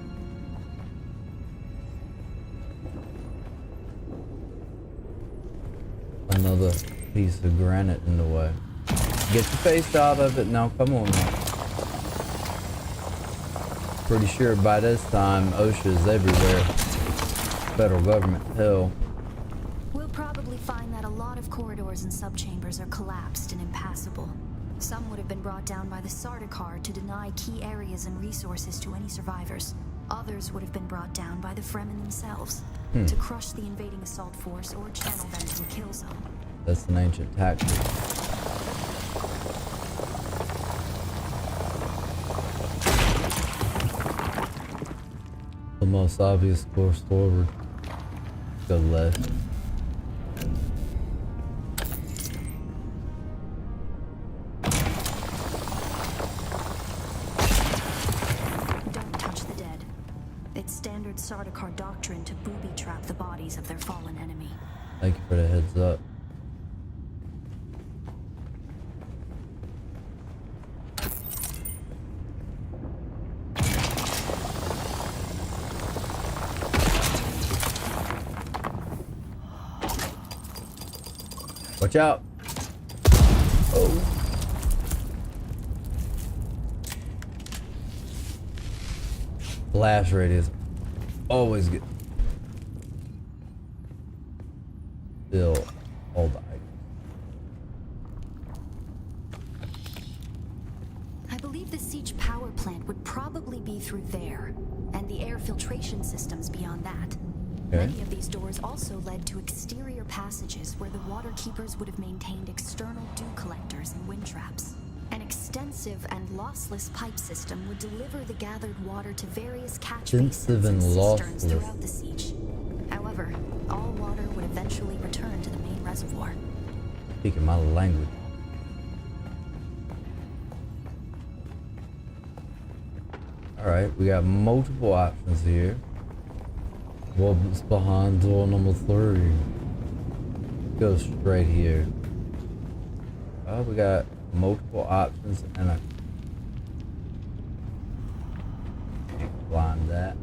Another piece of granite in the way. Get your face out of it now. Come on now. Pretty sure by this time OSHA's everywhere. Federal government, hell. We'll probably find that a lot of corridors and subchambers are collapsed and impassable. Some would have been brought down by the Sardaukar to deny key areas and resources to any survivors. Others would have been brought down by the Fremen themselves to crush the invading assault force or channel them to a kill zone. That's an ancient tactic. The most obvious course forward. Go left. Don't touch the dead. It's standard Sardaukar doctrine to booby trap the bodies of their fallen enemy. Thank you for the heads up. Watch out. Oh. Blast radius. Always get. Still all the items. I believe the Sietch power plant would probably be through there, and the air filtration systems beyond that. Okay. Many of these doors also led to exterior passages where the water keepers would have maintained external dew collectors and wind traps. An extensive and lossless pipe system would deliver the gathered water to various catch basins and cisterns throughout the siege. However, all water would eventually return to the main reservoir. Speaking my language. Alright, we got multiple options here. What's behind door number 3? Go straight here. Oh, we got multiple options and I can't blind that.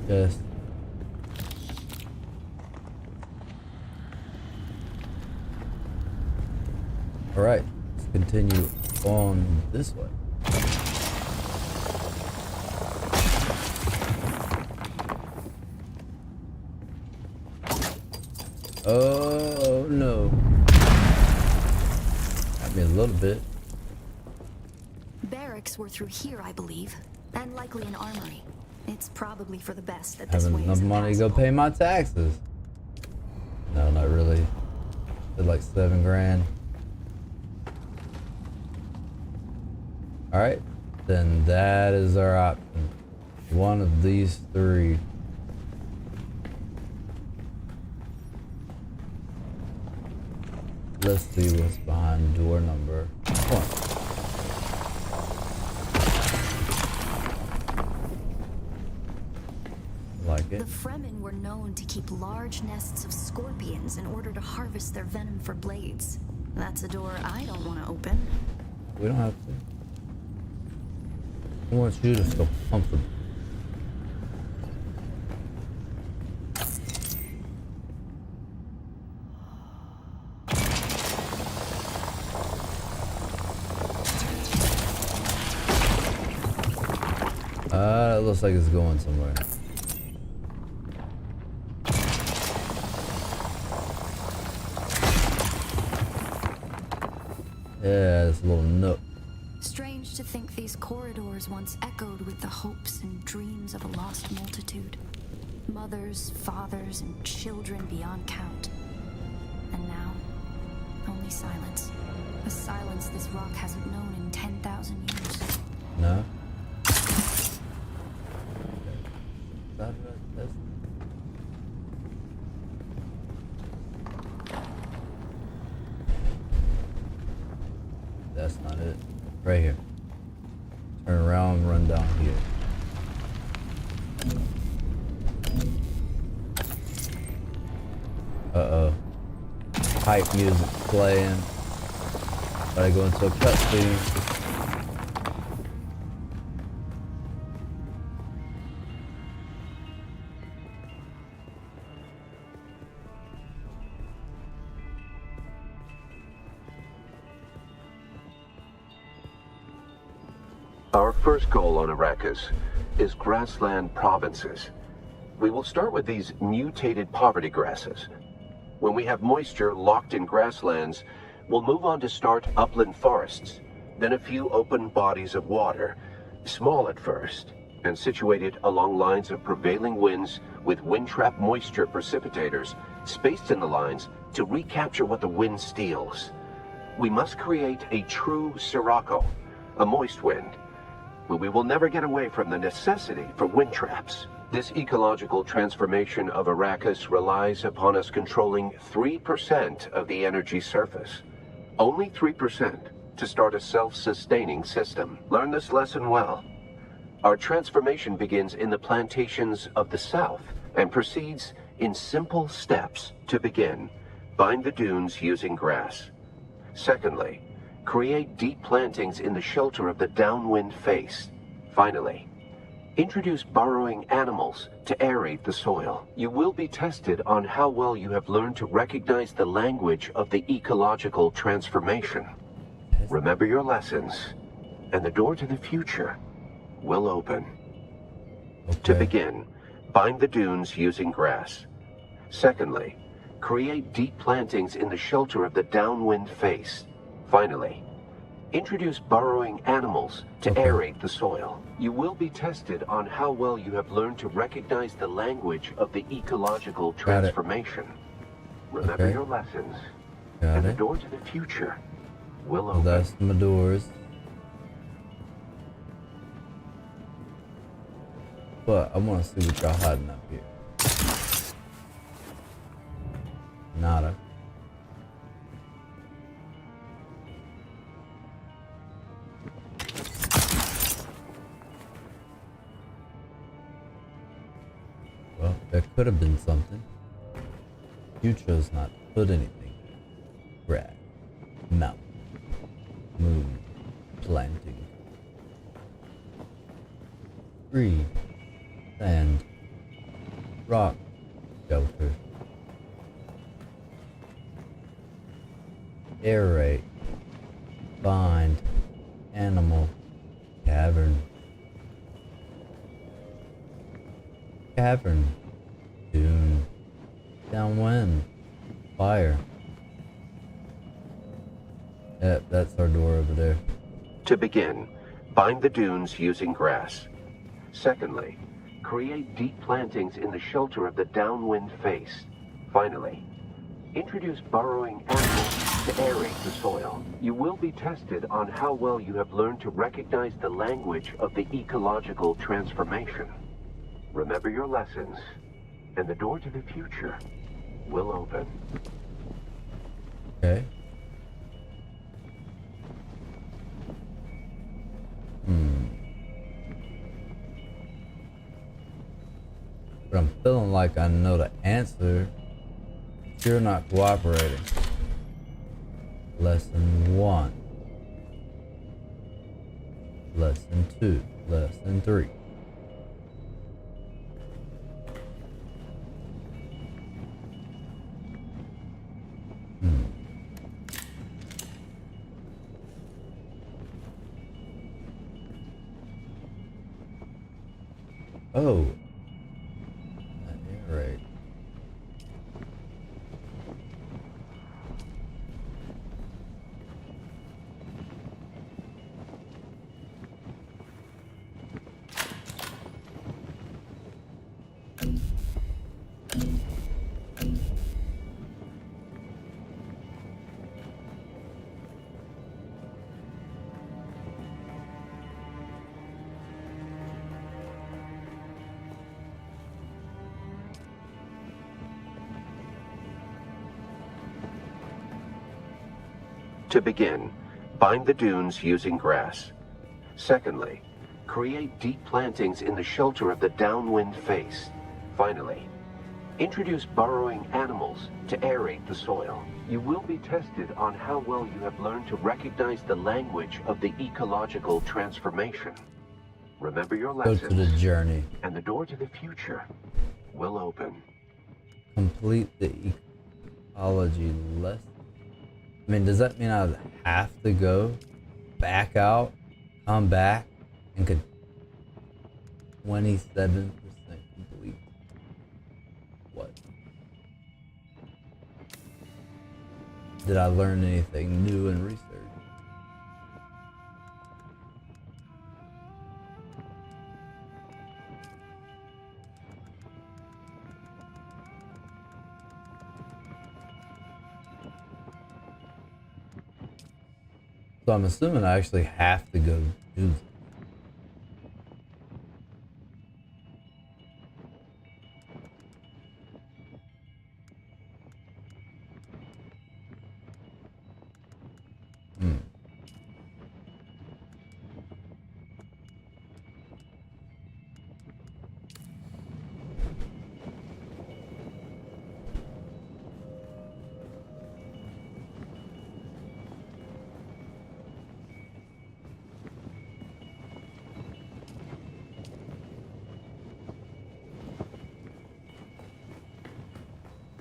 Yes. All right, let's continue on this way. Oh no. Got me a little bit. Barracks were through here, I believe. And likely an armory. It's probably for the best that Having this way enough is money to go impassable. pay my taxes. No, not really. Did like 7 grand. Alright. Then that is our option. One of these 3. Let's see what's behind door number 1. Like it. The Fremen were known to keep large nests of scorpions in order to harvest their venom for blades. That's a door I don't want to open. We don't have to. I want you to feel comfortable. It looks like it's going somewhere. Yeah, it's a little nook. Strange to think these corridors once echoed with the hopes and dreams of a lost multitude. Mothers, fathers, and children beyond count. And now, only silence. A silence this rock hasn't known in 10,000 years. No? That's not it. Right here. Turn around and run down here. Uh-oh. Hype music playing. Gotta go into a cutscene. Our first goal on Arrakis is grassland provinces. We will start with these mutated poverty grasses. When we have moisture locked in grasslands, we'll move on to start upland forests, then a few open bodies of water, small at first, and situated along lines of prevailing winds with wind-trap moisture precipitators spaced in the lines to recapture what the wind steals. We must create a true sirocco, a moist wind, but we will never get away from the necessity for wind traps. This ecological transformation of Arrakis relies upon us controlling 3% of the energy surface. Only 3% to start a self-sustaining system. Learn this lesson well. Our transformation begins in the plantations of the south and proceeds in simple steps to begin. Bind the dunes using grass. Secondly, create deep plantings in the shelter of the downwind face. Finally, introduce burrowing animals to aerate the soil. You will be tested on how well you have learned to recognize the language of the ecological transformation. Remember your lessons, and the door to the future will open. Okay. To begin, bind the dunes using grass. Secondly, create deep plantings in the shelter of the downwind face. Finally, introduce burrowing animals to aerate the soil. You will be tested on how well you have learned to recognize the language of the ecological transformation. Remember your lessons, and the door to the future will open. That's my doors. But I want to see what y'all hiding up here. Nada. Well, there could have been something. You chose not to put anything. Grass, mountain, moon, planting, tree, sand, rock, shelter, aerate, bind, animal, cavern, cavern, dune, downwind, Fire. Yep, that's our door over there. To begin, bind the dunes using grass. Secondly, create deep plantings in the shelter of the downwind face. Finally, introduce burrowing animals to aerate the soil. You will be tested on how well you have learned to recognize the language of the ecological transformation. Remember your lessons, and the door to the future will open. Okay. But I'm feeling like I know the answer. You're not cooperating. Lesson 1. Lesson 2. Lesson 3. Oh. Right. To begin, bind the dunes using grass. Secondly, create deep plantings in the shelter of the downwind face. Finally, introduce burrowing animals to aerate the soil. You will be tested on how well you have learned to recognize the language of the ecological transformation. Remember your Go lessons, to the journey. and the door to the future will open. Complete the ecology lesson. I mean, does that mean I have to go back out, come back, and could 27% complete? What? Did I learn anything new in research? So I'm assuming I actually have to go do this.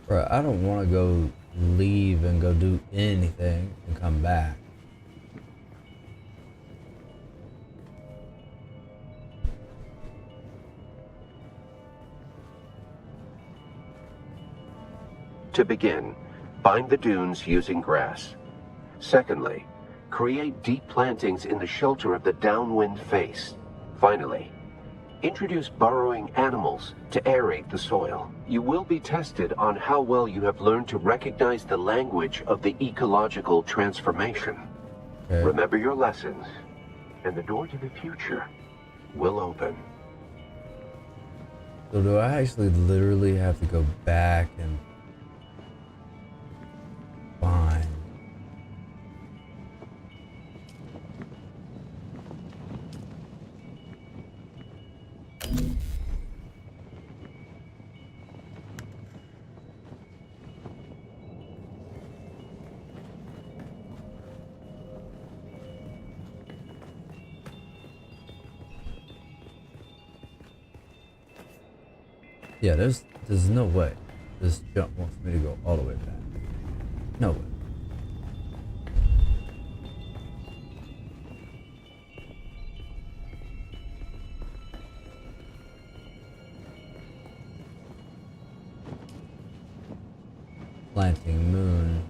Bro, I don't want to go leave and go do anything and come back. To begin, bind the dunes using grass. Secondly, create deep plantings in the shelter of the downwind face. Finally, introduce burrowing animals to aerate the soil. You will be tested on how well you have learned to recognize the language of the ecological transformation. Okay. Remember your lessons, and the door to the future will open. So do I actually literally have to go back and find? Yeah, there's no way this jump wants me to go all the way back. No way. planting moon.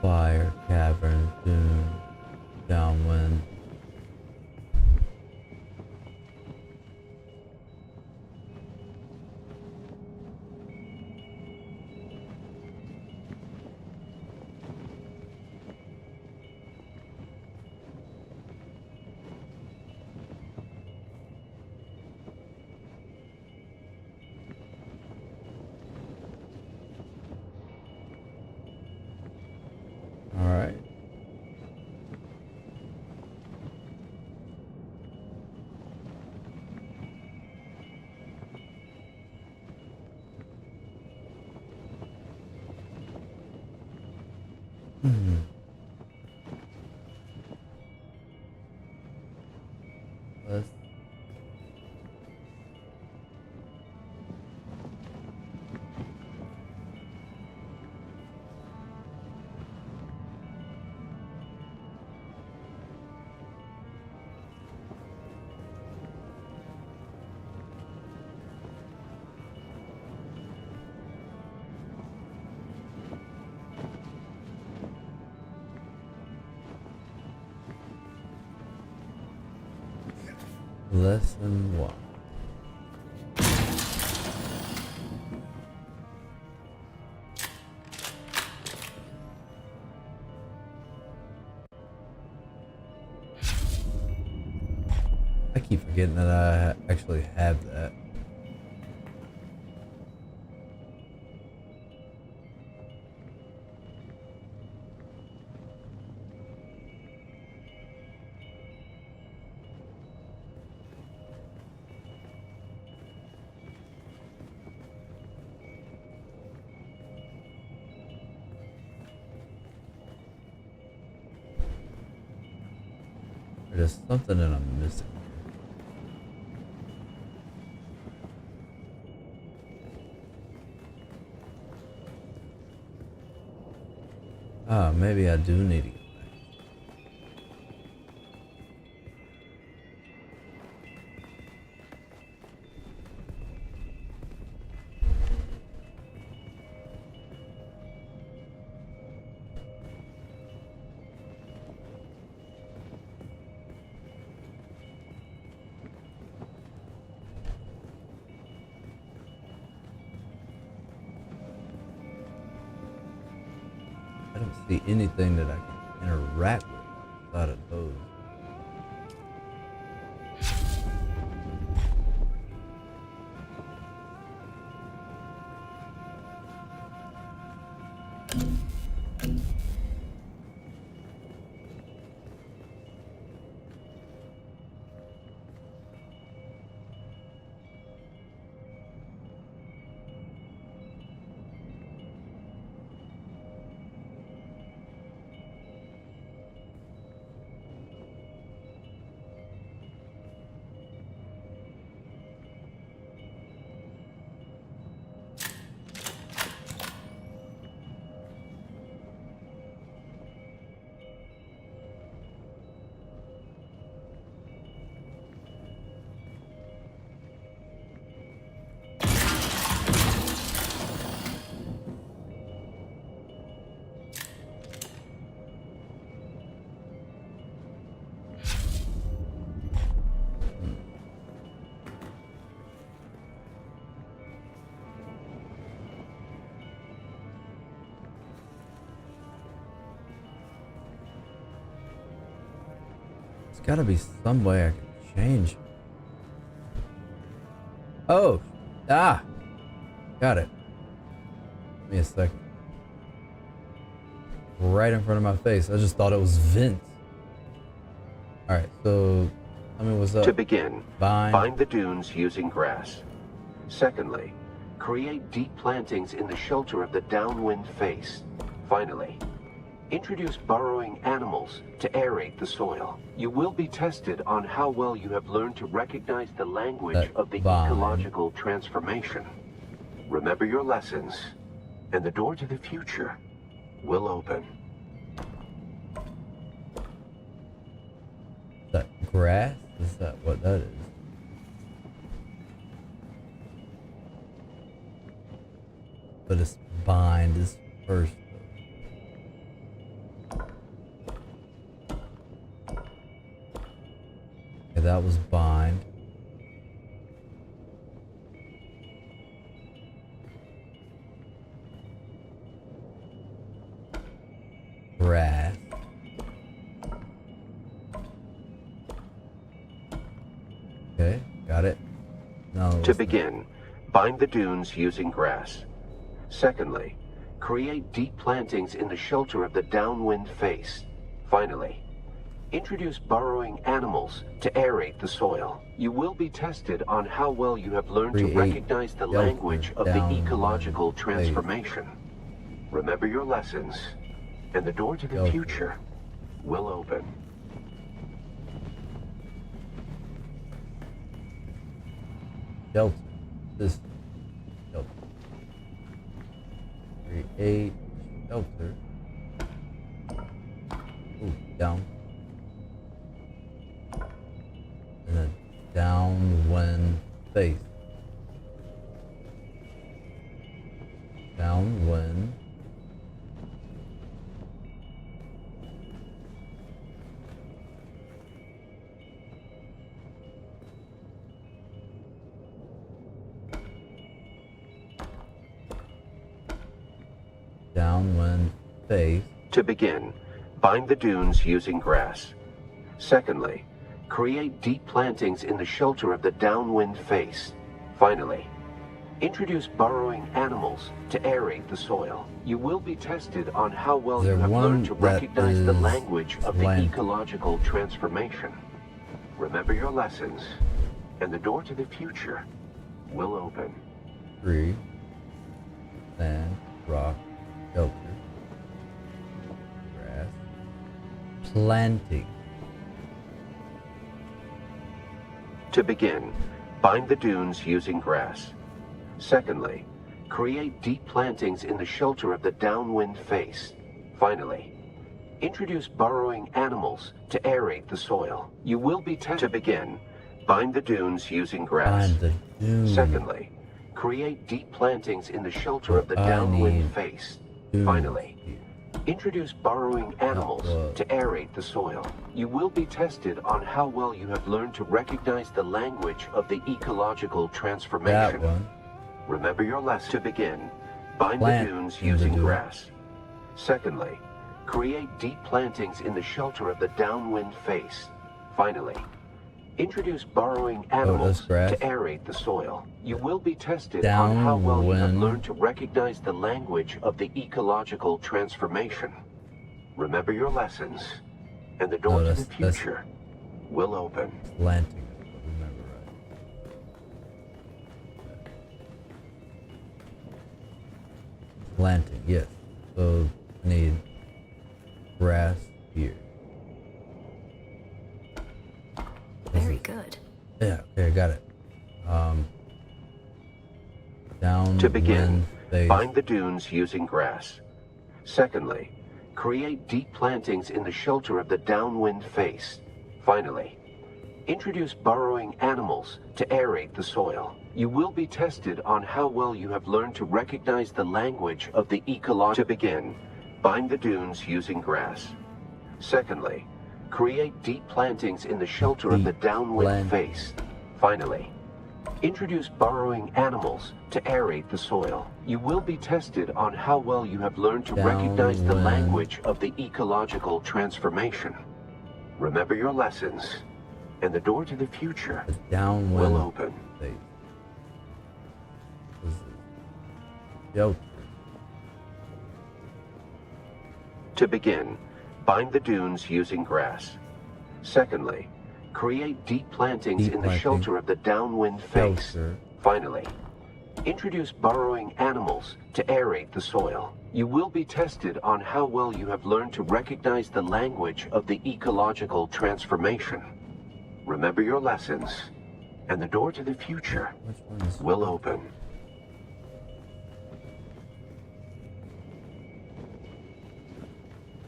Fire, cavern, dune, downwind. Alright. Let's Lesson 1. I keep forgetting that I actually have that. There's something that I'm missing. Ah, maybe I do need to get back. I don't see anything that I can interact with outside of those. There's gotta be some way I can change. Oh, got it. Give me a second. Right in front of my face. I just thought it was vents. All right, so tell me what's up. To begin, Vine. find the dunes using grass. Secondly, create deep plantings in the shelter of the downwind face. Finally, Introduce burrowing animals to aerate the soil. You will be tested on how well you have learned to recognize the language of the ecological transformation. Remember your lessons, and the door to the future will open. Is that grass? Is that what that is? But it's bind is first. Okay, that was bind. Grass. Okay, got it. No. To begin, bind the dunes using grass. Secondly, create deep plantings in the shelter of the downwind face. Finally, introduce burrowing animals to aerate the soil. You will be tested on how well you have learned to recognize the language of the ecological transformation. Remember your lessons, and the door to the future will open. Shelter. This shelter. Create shelter. Ooh, down. And then downwind face. Downwind. Downwind face. To begin, bind the dunes using grass. Secondly, create deep plantings in the shelter of the downwind face. Finally, introduce burrowing animals to aerate the soil. You will be tested on how well you have learned to recognize the language of the ecological transformation. Remember your lessons, and the door to the future will open. 3. Sand, rock, shelter, grass, planting. To begin, bind the dunes using grass. Secondly, create deep plantings in the shelter of the downwind face. Finally, introduce burrowing animals to aerate the soil. You will be tested. To begin, bind the dunes using grass. Bind the dunes. Secondly, create deep plantings in the shelter of the downwind face. Finally, introduce burrowing animals to aerate the soil. You will be tested on how well you have learned to recognize the language of the ecological transformation. That one. Remember your lesson. To begin, bind the dunes using grass. Secondly, create deep plantings in the shelter of the downwind face. Finally, introduce burrowing animals to aerate the soil. You will be tested on how well you have learned to recognize the language of the ecological transformation. Remember your lessons, and the door to the future will open. Planting, remember right. Planting, yes. So I need grass here. Very good. Yeah, okay, I got it. Down. To begin, bind the dunes using grass. Secondly, create deep plantings in the shelter of the downwind face. Finally, introduce burrowing animals to aerate the soil. You will be tested on how well you have learned to recognize the language of the ecology. To begin, bind the dunes using grass. Secondly, create deep plantings in the shelter of the downwind face. Finally, introduce burrowing animals to aerate the soil. You will be tested on how well you have learned to recognize the language of the ecological transformation. Remember your lessons, and the door to the future will open. To begin, bind the dunes using grass. Secondly, create deep plantings in the shelter of the downwind face. Finally, Introduce burrowing animals to aerate the soil. You will be tested on how well you have learned to recognize the language of the ecological transformation. Remember your lessons, and the door to the future will open.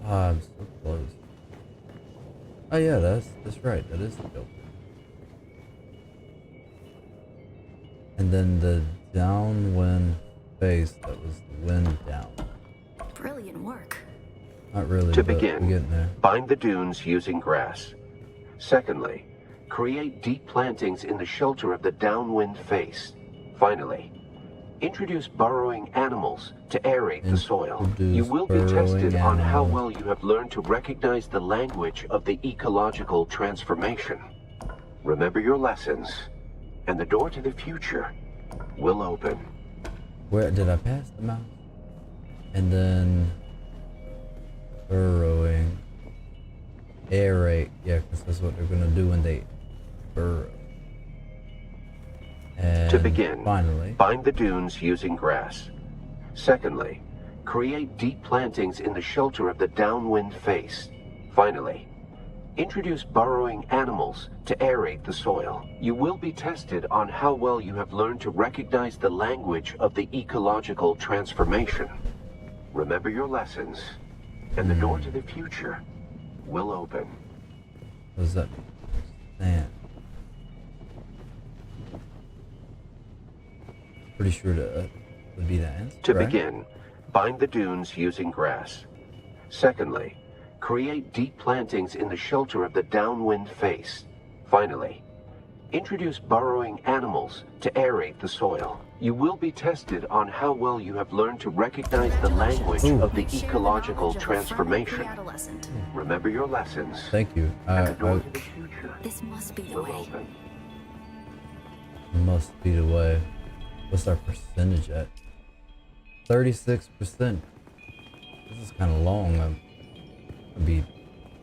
Ah, I'm so close. Oh yeah, that's right. That is the filter. And then the downwind face, that was the wind down. Brilliant work. Not really, To but begin, we're getting there. bind the dunes using grass. Secondly, create deep plantings in the shelter of the downwind face. Finally, introduce burrowing animals to aerate the soil. You will be tested on how well you have learned to recognize the language of the ecological transformation. Remember your lessons, and the door to the future will open. Where did I pass the mouse? And then burrowing, aerate. Yeah, because that's what they're gonna do when they burrow. And To begin, finally, bind the dunes using grass. Secondly, create deep plantings in the shelter of the downwind face. Finally, introduce burrowing animals to aerate the soil. You will be tested on how well you have learned to recognize the language of the ecological transformation. Remember your lessons, and the door to the future will open. what does that mean? Sand. Pretty sure that would be the answer. To right? begin, bind the dunes using grass. Secondly, create deep plantings in the shelter of the downwind face. Finally, introduce burrowing animals to aerate the soil. You will be tested on how well you have learned to recognize the language of the Share the ecological knowledge of a transformation. friendly adolescent. Remember your lessons, Thank you. and the door to the future This must be the will way. open. Must be the way. What's our percentage at? 36%. This is kind of long. I'm gonna be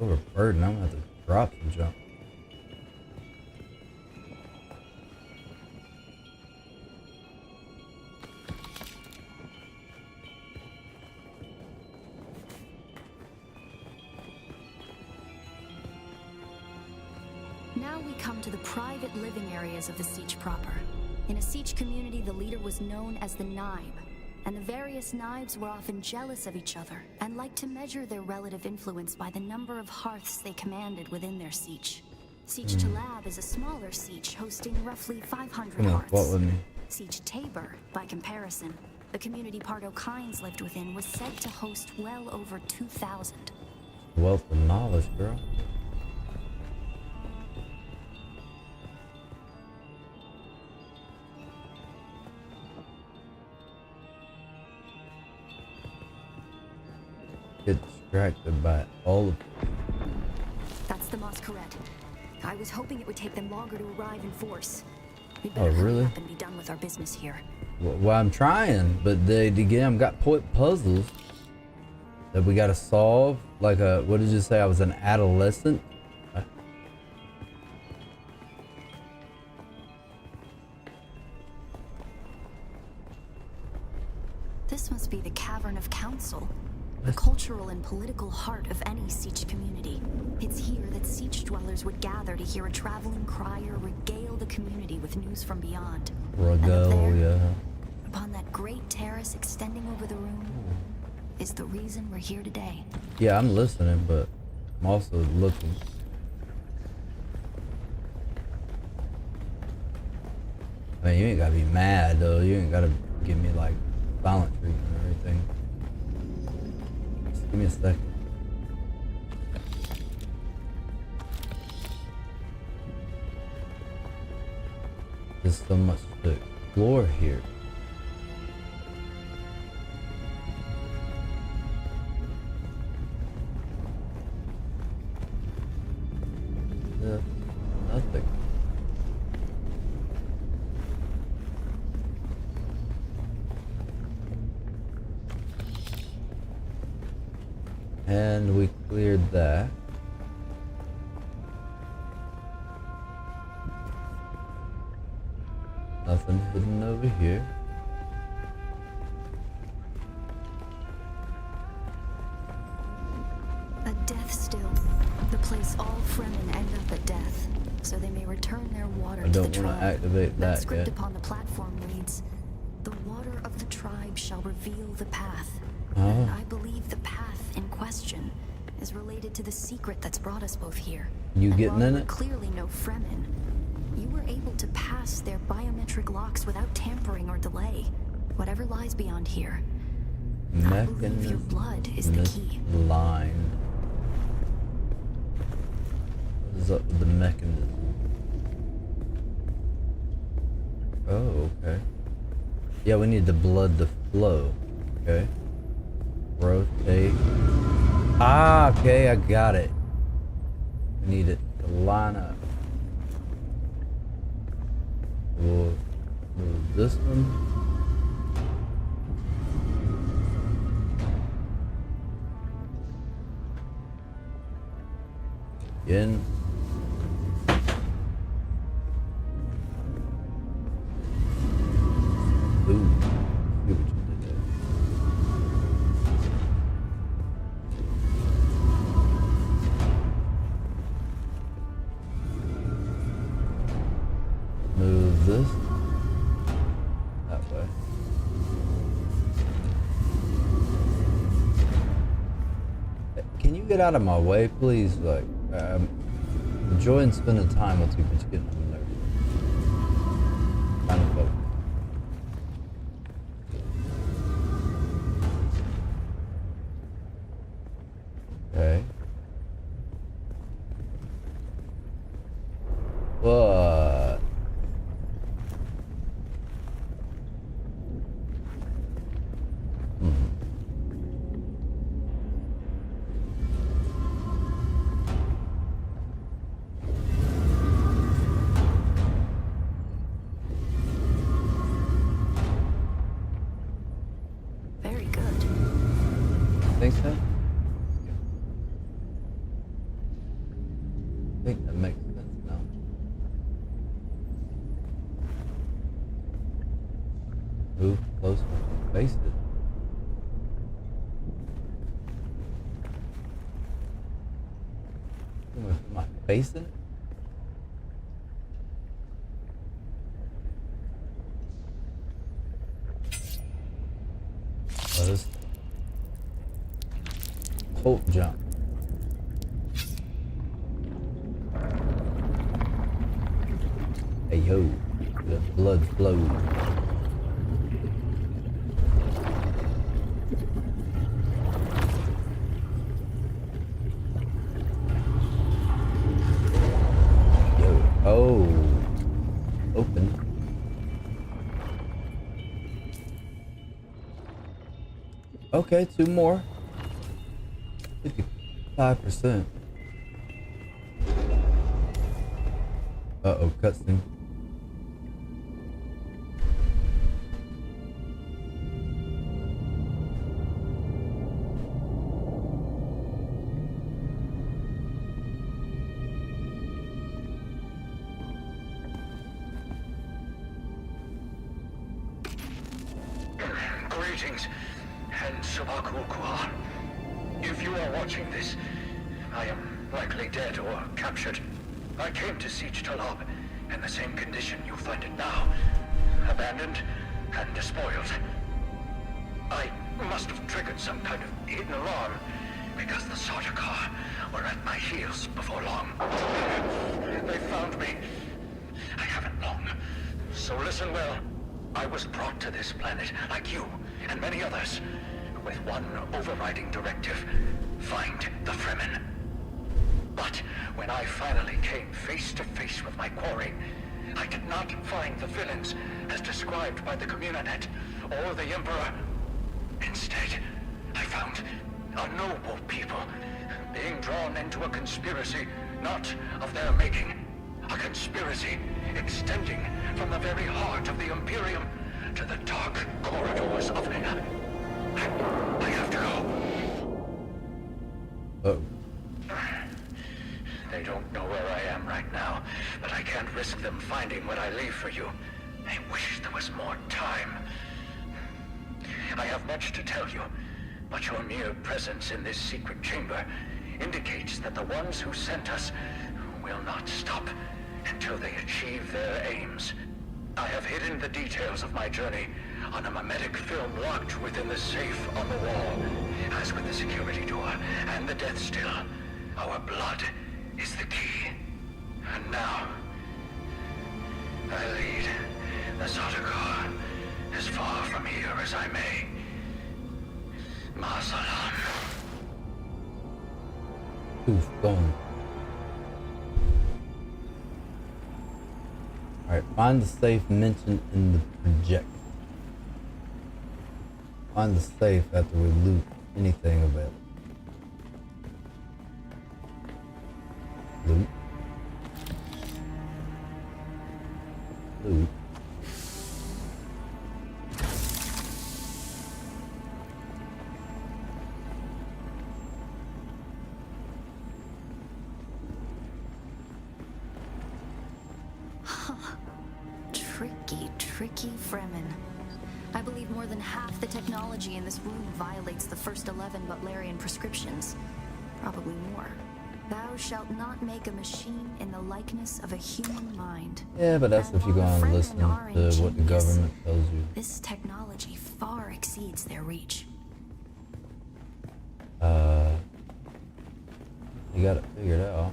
overburdened. I'm gonna have to drop some jump. Now we come to the private living areas of the Sietch proper. In a Sietch community, the leader was known as the Naib, and the various Naibs were often jealous of each other and liked to measure their relative influence by the number of hearths they commanded within their Sietch. Sietch Talab is a smaller Sietch hosting roughly 500 Come on, hearths. what with me? Sietch Tabor, by comparison, the community Pardo Kynes lived within, was said to host well over 2,000. Wealth of knowledge, girl. Get distracted by all of That's the Maas Karhet. I was hoping it would take them longer to arrive in force. We'd Oh, better hurry really? up and be done with our business here. Well, I'm trying, but they again got puzzles that we gotta solve. Like what did you say? I was an adolescent. This must be the Cavern of Council, the cultural and political heart of any Sietch community. It's here that Sietch dwellers would gather to hear a traveling crier regale the community with news from beyond. And up there, Yeah. upon that great terrace extending over the room, is the reason we're here today. Yeah, I'm listening, but I'm also looking. I mean, you ain't gotta be mad though. You ain't gotta give me like silent treatment or anything. Just give me a second. There's so much to explore here. Nothing. And we cleared that. Nothing hidden over here. return their water I to the don't want tribe. to activate That that script yet. upon the platform reads, "The water of the tribe shall reveal the path." Oh. And I believe the path in question is related to the secret that's brought us both here. You And getting while in you're it? clearly no Fremen, you were able to pass their biometric locks without tampering or delay. Whatever lies beyond here, I believe your blood is the key. Line. What is up with the mechanism? Oh, okay. Yeah, we need the blood to flow. Okay. Rotate. Ah, okay, I got it. We need it to line up. We'll move this one. Again. Ooh, see what you did there. Move this that way. Can you get out of my way, please? Like, I'm enjoying spending time with you, but you're getting on my nerves. Trying to focus. Okay. What? Very good. Think so? I think that makes sense now. Move closer. Face it. Am I facing it? Oh, this Holt jump. Hey yo, the blood flows. Yo, oh, open. Okay, two more. 55%. Uh-oh, cutscene. Greetings, and Sabakul. If you are watching this, I am likely dead or captured. I came to Sietch Entry in the same condition you find it now. Abandoned and despoiled. I must have triggered some kind of hidden alarm, because the Sardaukar were at my heels before long. They found me. I haven't long. So listen well. I was brought to this planet, like you and many others, with one overriding directive: find the Fremen. But when I finally came face to face with my quarry, I did not find the villains as described by the Communinet or the Emperor. Instead, I found a noble people being drawn into a conspiracy not of their making. A conspiracy extending from the very heart of the Imperium to the dark corridors of... I have to go. Oh. They don't know where I am right now, but I can't risk them finding what I leave for you. I wish there was more time. I have much to tell you, but your mere presence in this secret chamber indicates that the ones who sent us will not stop until they achieve their aims. I have hidden the details of my journey on a mimetic film locked within the safe on the wall. As with the security door and the Deathstill, our blood is the key. And now, I lead the Sardaukar as far from here as I may. Masalam. Oof, gone. Alright, find the safe mentioned in the project. Find the safe after we loot anything available. Loot. Loot. Tricky Fremen. I believe more than half the technology in this room violates the first 11 Butlerian prescriptions. Probably more. Thou shalt not make a machine in the likeness of a human mind. Yeah, but that's if you go on and listen to what the government tells you. This technology far exceeds their reach. You got it figured out.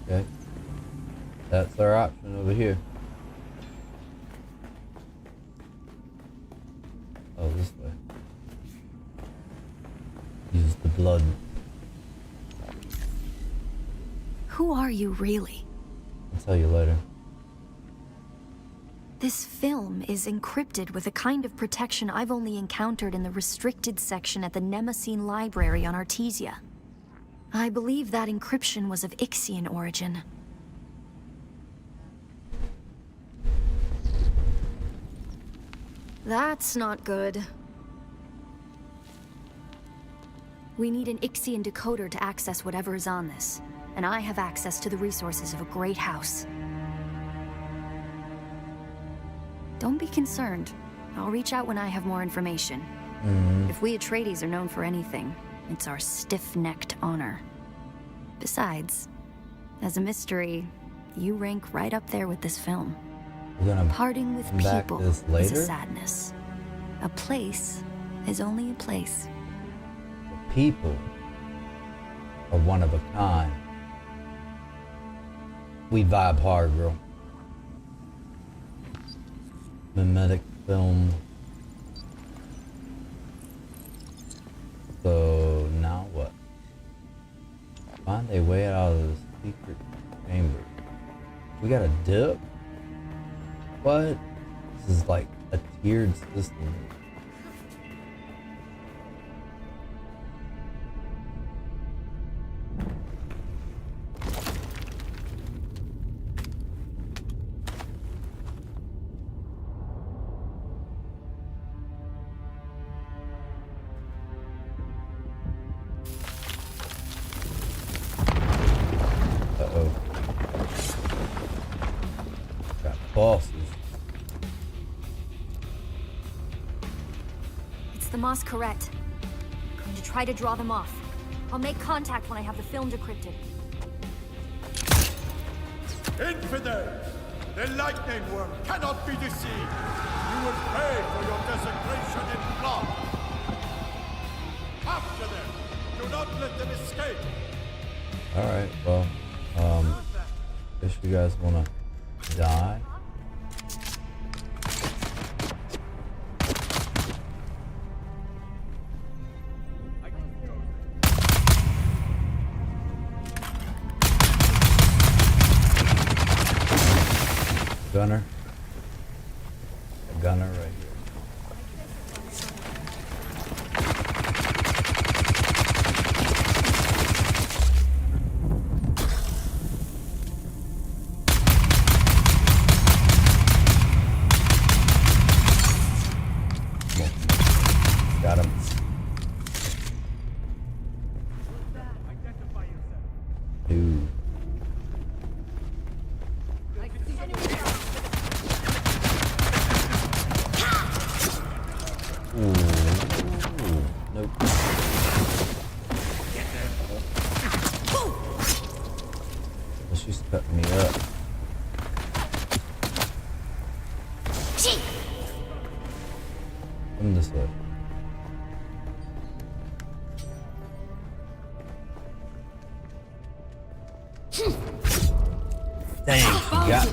Okay. That's our option over here. Oh, this way. Use the blood. Who are you really? I'll tell you later. This film is encrypted with a kind of protection I've only encountered in the restricted section at the Nemesene Library on Artesia. I believe that encryption was of Ixian origin. That's not good. We need an Ixian decoder to access whatever is on this, and I have access to the resources of a great house. Don't be concerned. I'll reach out when I have more information. If we Atreides are known for anything, it's our stiff-necked honor. Besides, as a mystery, you rank right up there with this film. We're gonna Parting with come back people to this is later. a sadness. A place is only a place. The people are one of a kind. We vibe hard, girl. Mimetic film. So now what? Find a way out of the secret chamber. We got a dip? What? This is like a tiered system. Uh-oh. Got bosses. It's the Maas KHARET. Going to try to draw them off. I'll make contact when I have the film decrypted. Infidels! The lightning worm cannot be deceived! You will pay for your desecration in blood! Capture them! Do not let them escape! Alright, well, guess you guys wanna die? Gunner. A gunner right here. Got him. Dude. Nope. She's cutting me up. Come this way. Dang, she got me.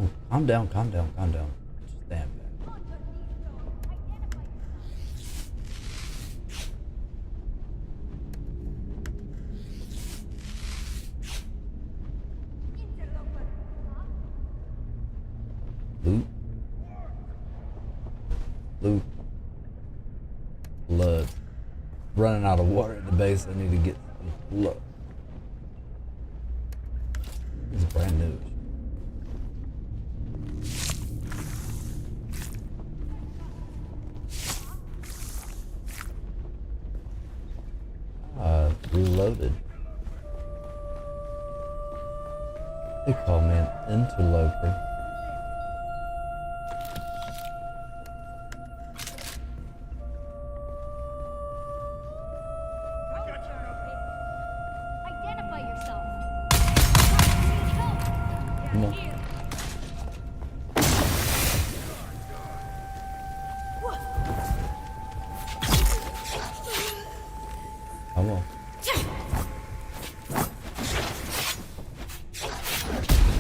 Ooh, calm down, calm down, calm down. Just stand back. Loot. Loot. Blood. Running out of water at the base. I need to get some blood. It's brand new. Reloaded. They call me an interloper. Come on.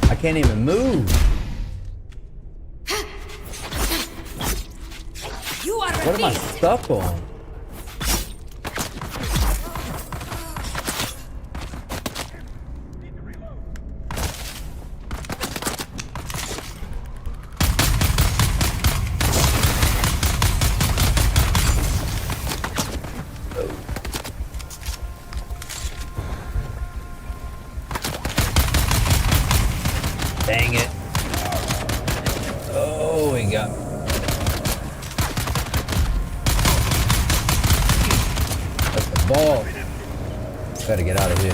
I can't even move. What am I stuck on? Dang it. Oh, he got me. That's the ball. Gotta get out of here.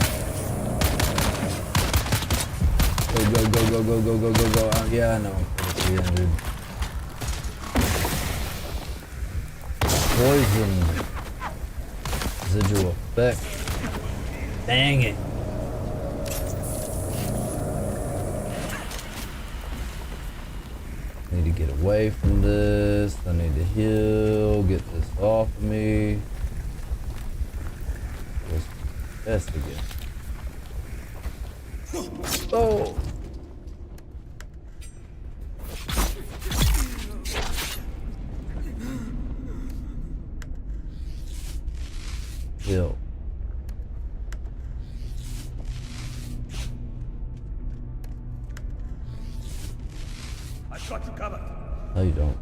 Go, go, go, go, go, go, go, go, go. Yeah, I know. 300. Poison. Residual effect. Dang it. I need to get away from this. I need to heal. Get this off of me. Best again. Oh. Heal. I've got you covered. No, you don't.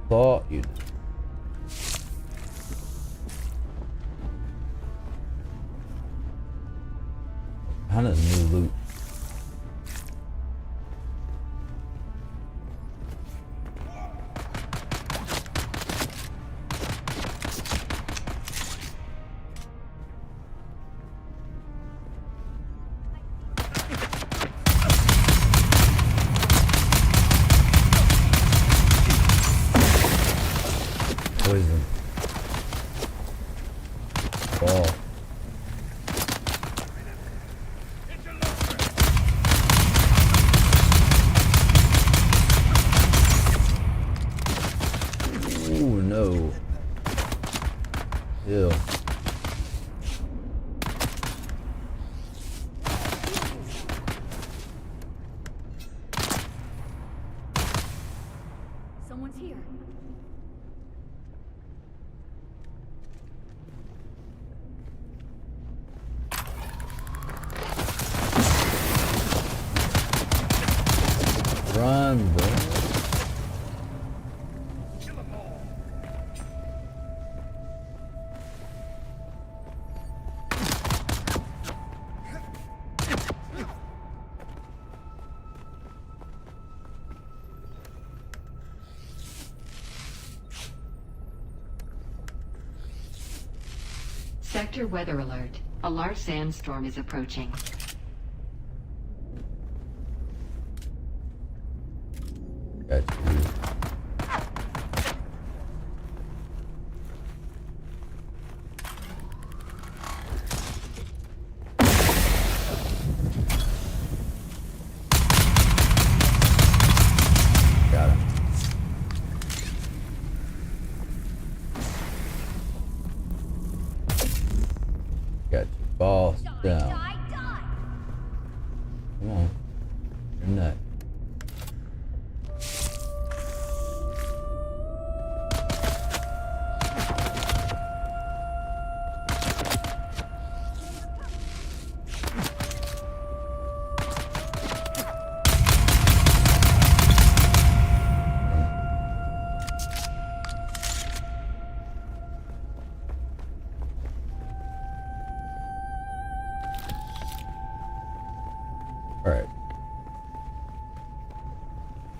Thought you did. Kind of new loot. Poison. Ball. Ooh, no. Ew. Someone's here. Run, bro. Sector weather alert. A large sandstorm is approaching. Got you. Got him. Got your boss down. Come on. You're next. Alright.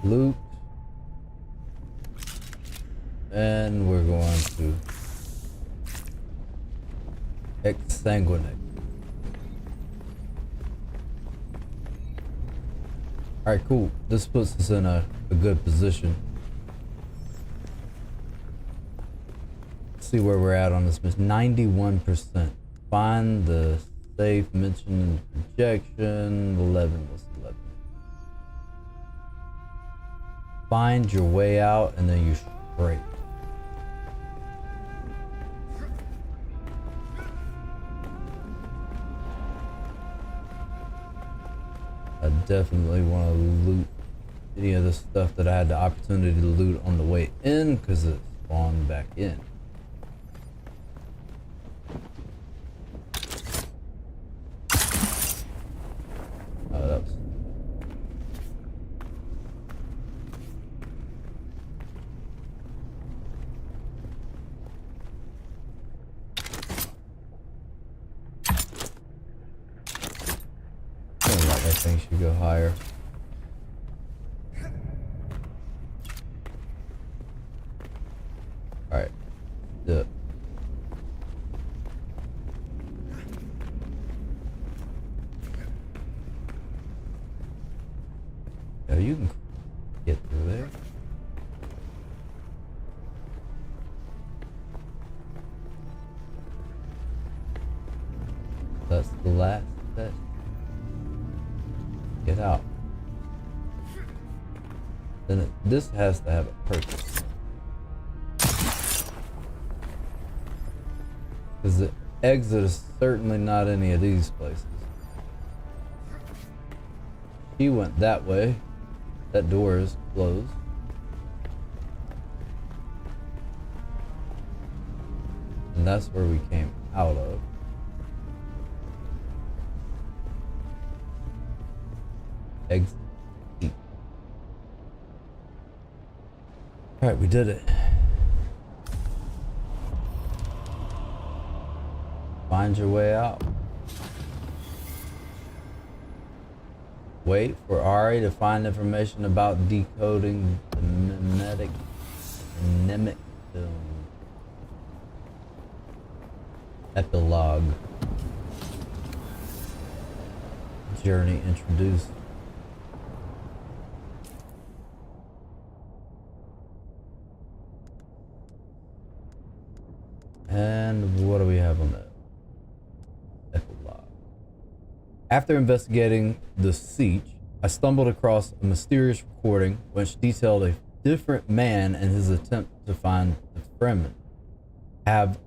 Loot. And we're going to exsanguinate. Alright, cool. This puts us in a good position. Let's see where we're at on this mission. 91%. Find the safe mentioned in the projection. 11 was 11. Find your way out and then you straight. I definitely want to loot any of the stuff that I had the opportunity to loot on the way in because it spawned back in. I think should go higher. All right. Yeah. Yeah, you can get through there. That's the last set. Get out. Then this has to have a purpose. Because the exit is certainly not any of these places. She went that way. That door is closed. And that's where we came out of. Exit. Alright, we did it. Find your way out. Wait for Ari to find information about decoding the mnemic film. Epilogue. Journey introduced. And what do we have on that? Epilogue. After investigating the siege, I stumbled across a mysterious recording which detailed a different man and his attempt to find the Fremen. Have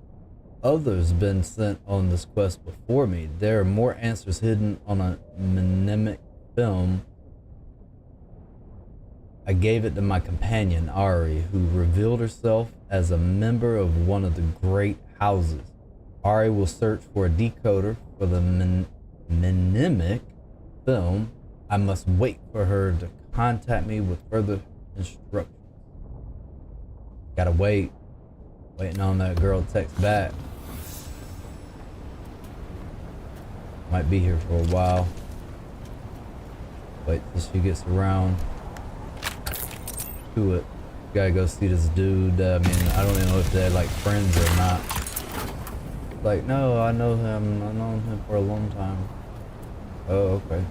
others been sent on this quest before me? There are more answers hidden on a mnemic film. I gave it to my companion, Ari, who revealed herself as a member of one of the great houses. Ari will search for a decoder for the mnemic film. I must wait for her to contact me with further instructions. Gotta wait. Waiting on that girl to text back. Might be here for a while. Wait till she gets around to it. Gotta go see this dude. I mean, I don't even know if they're like friends or not. Like, no, I know him. I've known him for a long time. Oh, okay.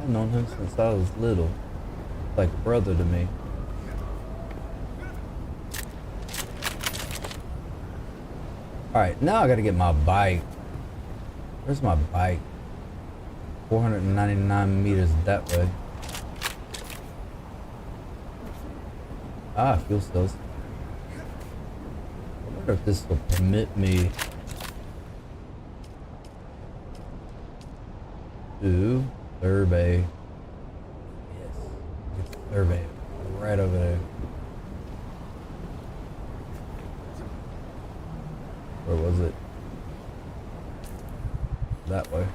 I've known him since I was little. Like a brother to me. Alright, now I gotta get my bike. Where's my bike? 499 meters that way. Ah, fuel cells. I wonder if this will permit me to survey. Yes, it's survey right over there. Where was it? That way.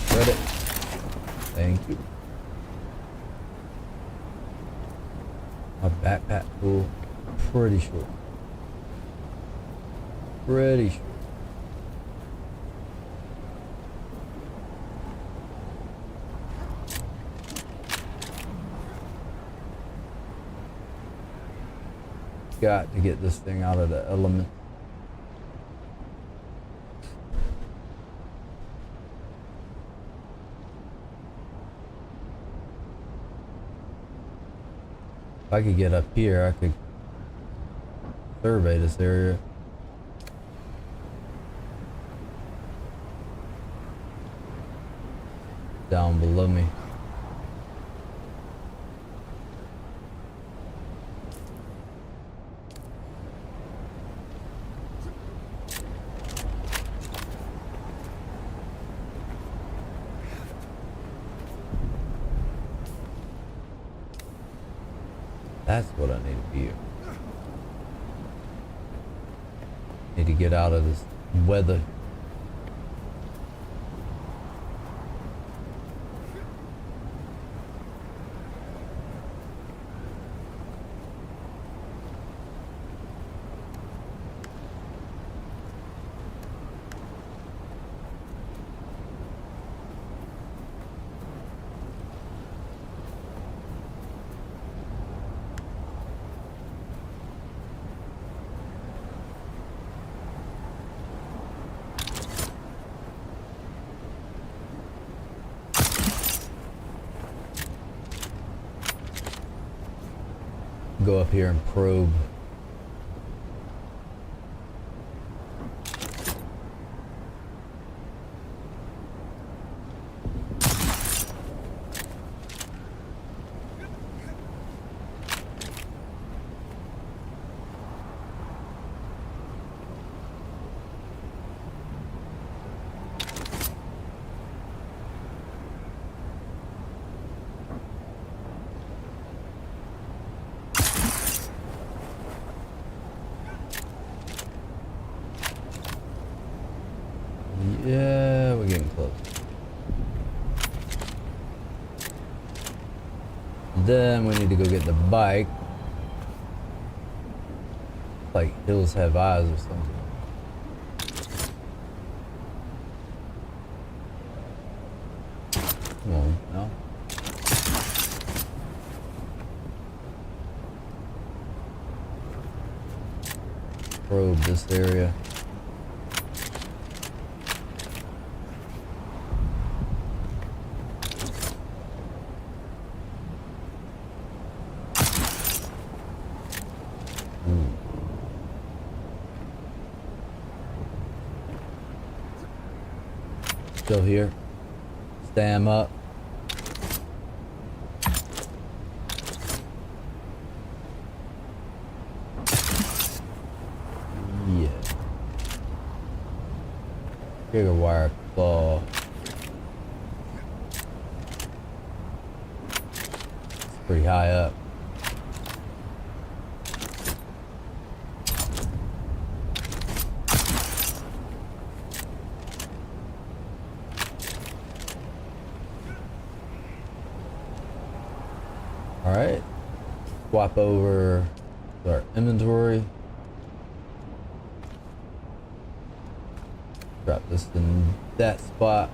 Got it. Thank you. My backpack full. Pretty sure. Pretty sure. Got to get this thing out of the element. If I could get up here, I could survey this area. Down below me. That's what I need to do. Need to get out of this weather. Go up here and probe. Yeah, we're getting close. Then we need to go get the bike. Like hills have eyes or something. Come on, no. Probe this area. Still here. Stand up. Yeah. Trigger wire claw. It's pretty high up. Alright, swap over to our inventory. Drop this in that spot.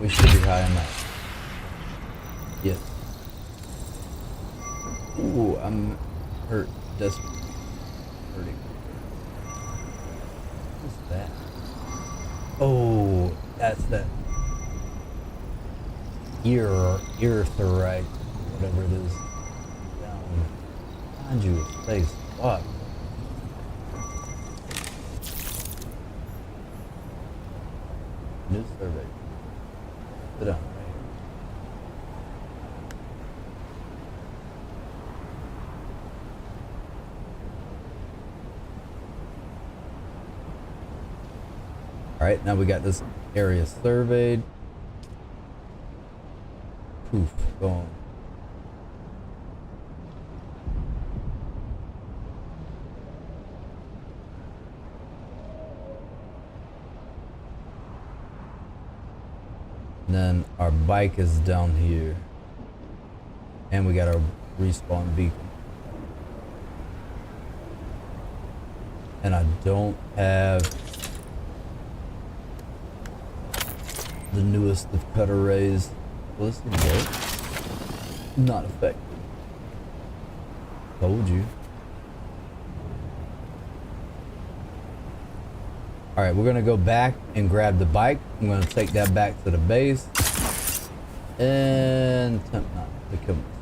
We should be high enough. Yes. Ooh, I'm hurt. Desperate. Hurting. What's that? Oh, that's that eartherite, whatever it is. Down behind you, space. Fuck. New survey. Sit down. Alright, now we got this area surveyed. Poof, gone. And then our bike is down here. And we got our respawn beacon. And I don't have the newest of Cutterrays. Well, this will work. Not effective. Told you. Alright, we're gonna go back and grab the bike. I'm gonna take that back to the base. And attempt not to kill myself.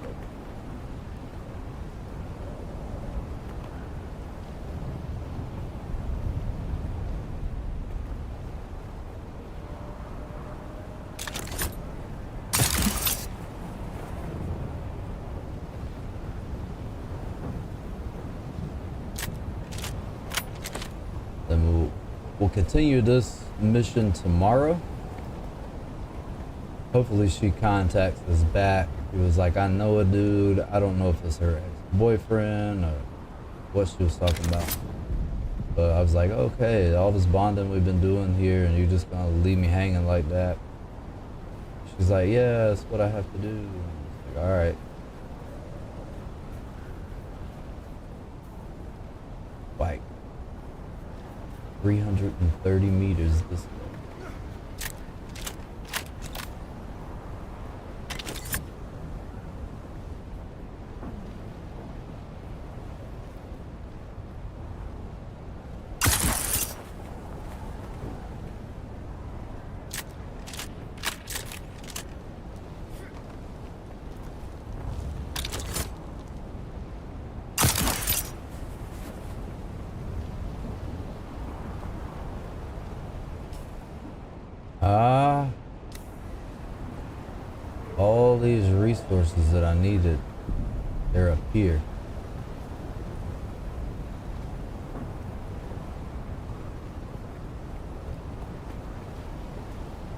Then we'll continue this mission tomorrow. Hopefully she contacts us back. He was like, I know a dude. I don't know if it's her ex-boyfriend or what she was talking about. But I was like, okay, all this bonding we've been doing here and you're just gonna leave me hanging like that. She's like, yeah, that's what I have to do. And I was like, all right. Bike. 330 meters this way. All these resources that I needed, they're up here.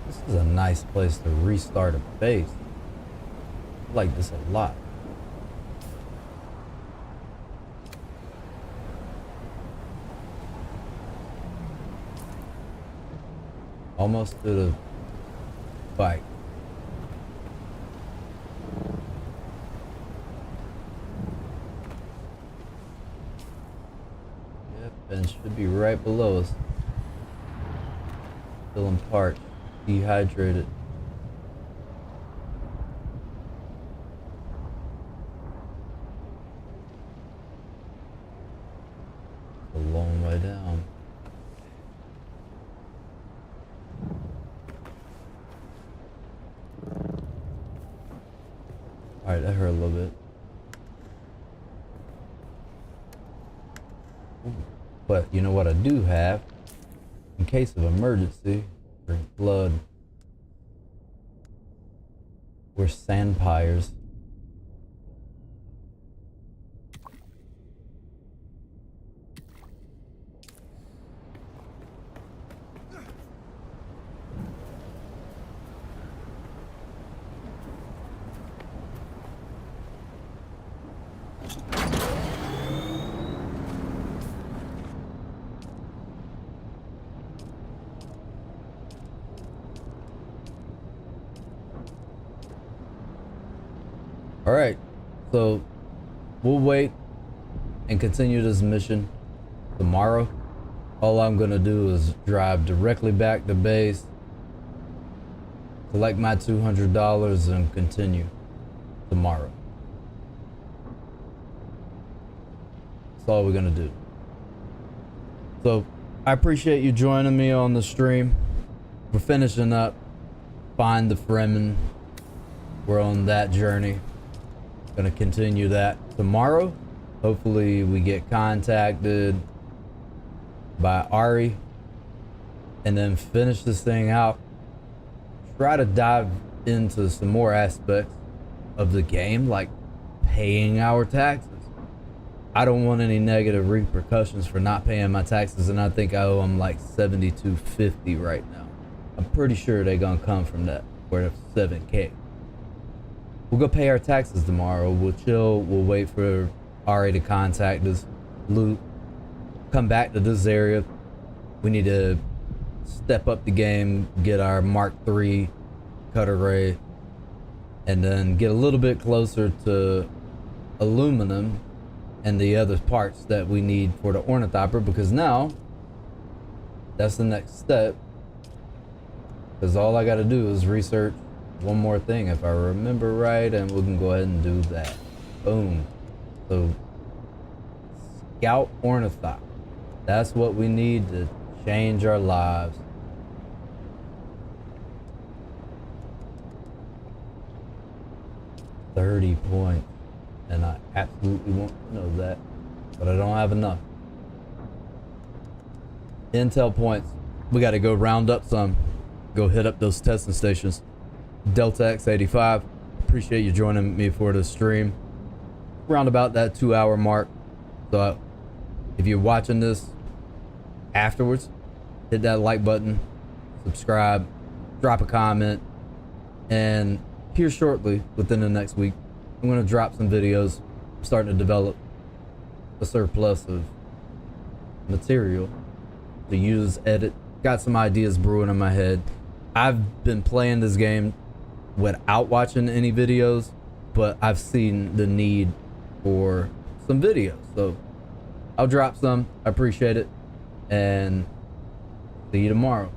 This is a nice place to restart a base. I like this a lot. Almost to the bike. Yep, and should be right below us. Still in parched, dehydrated. A long way down. Alright, that hurt a little bit. Ooh. But you know what I do have? In case of emergency, or flood, we're sandpires. Alright, so we'll wait and continue this mission tomorrow. all I'm gonna do is drive directly back to base, collect my $200, and continue tomorrow. That's all we're gonna do. So I appreciate you joining me on the stream. We're finishing up Find the Fremen. We're on that journey. Gonna continue that tomorrow. Hopefully we get contacted by Ari and then finish this thing out. Try to dive into some more aspects of the game, like paying our taxes. I don't want any negative repercussions for not paying my taxes, and I think I owe them like $72.50 right now. I'm pretty sure they're gonna come from that, where $7K. We'll go pay our taxes tomorrow. We'll chill. We'll wait for Ari to contact us. Loot. Come back to this area. We need to step up the game, get our Mark III Cutterray, and then get a little bit closer to aluminum and the other parts that we need for the ornithopter, because now that's the next step. Because all I got to do is research one more thing, if I remember right, and we can go ahead and do that. Boom. So, Scout Ornithopter. That's what we need to change our lives. $30 points. And I absolutely want to know that, but I don't have enough. Intel points. We got to go round up some. Go hit up those testing stations. D3ltaX85, appreciate you joining me for the stream. Around about that 2-hour mark. So if you're watching this afterwards, hit that like button, subscribe, drop a comment, and here shortly, within the next week, I'm going to drop some videos. I'm starting to develop a surplus of material to use, edit. Got some ideas brewing in my head. I've been playing this game without watching any videos, but I've seen the need for some videos. So I'll drop some. I appreciate it. And see you tomorrow.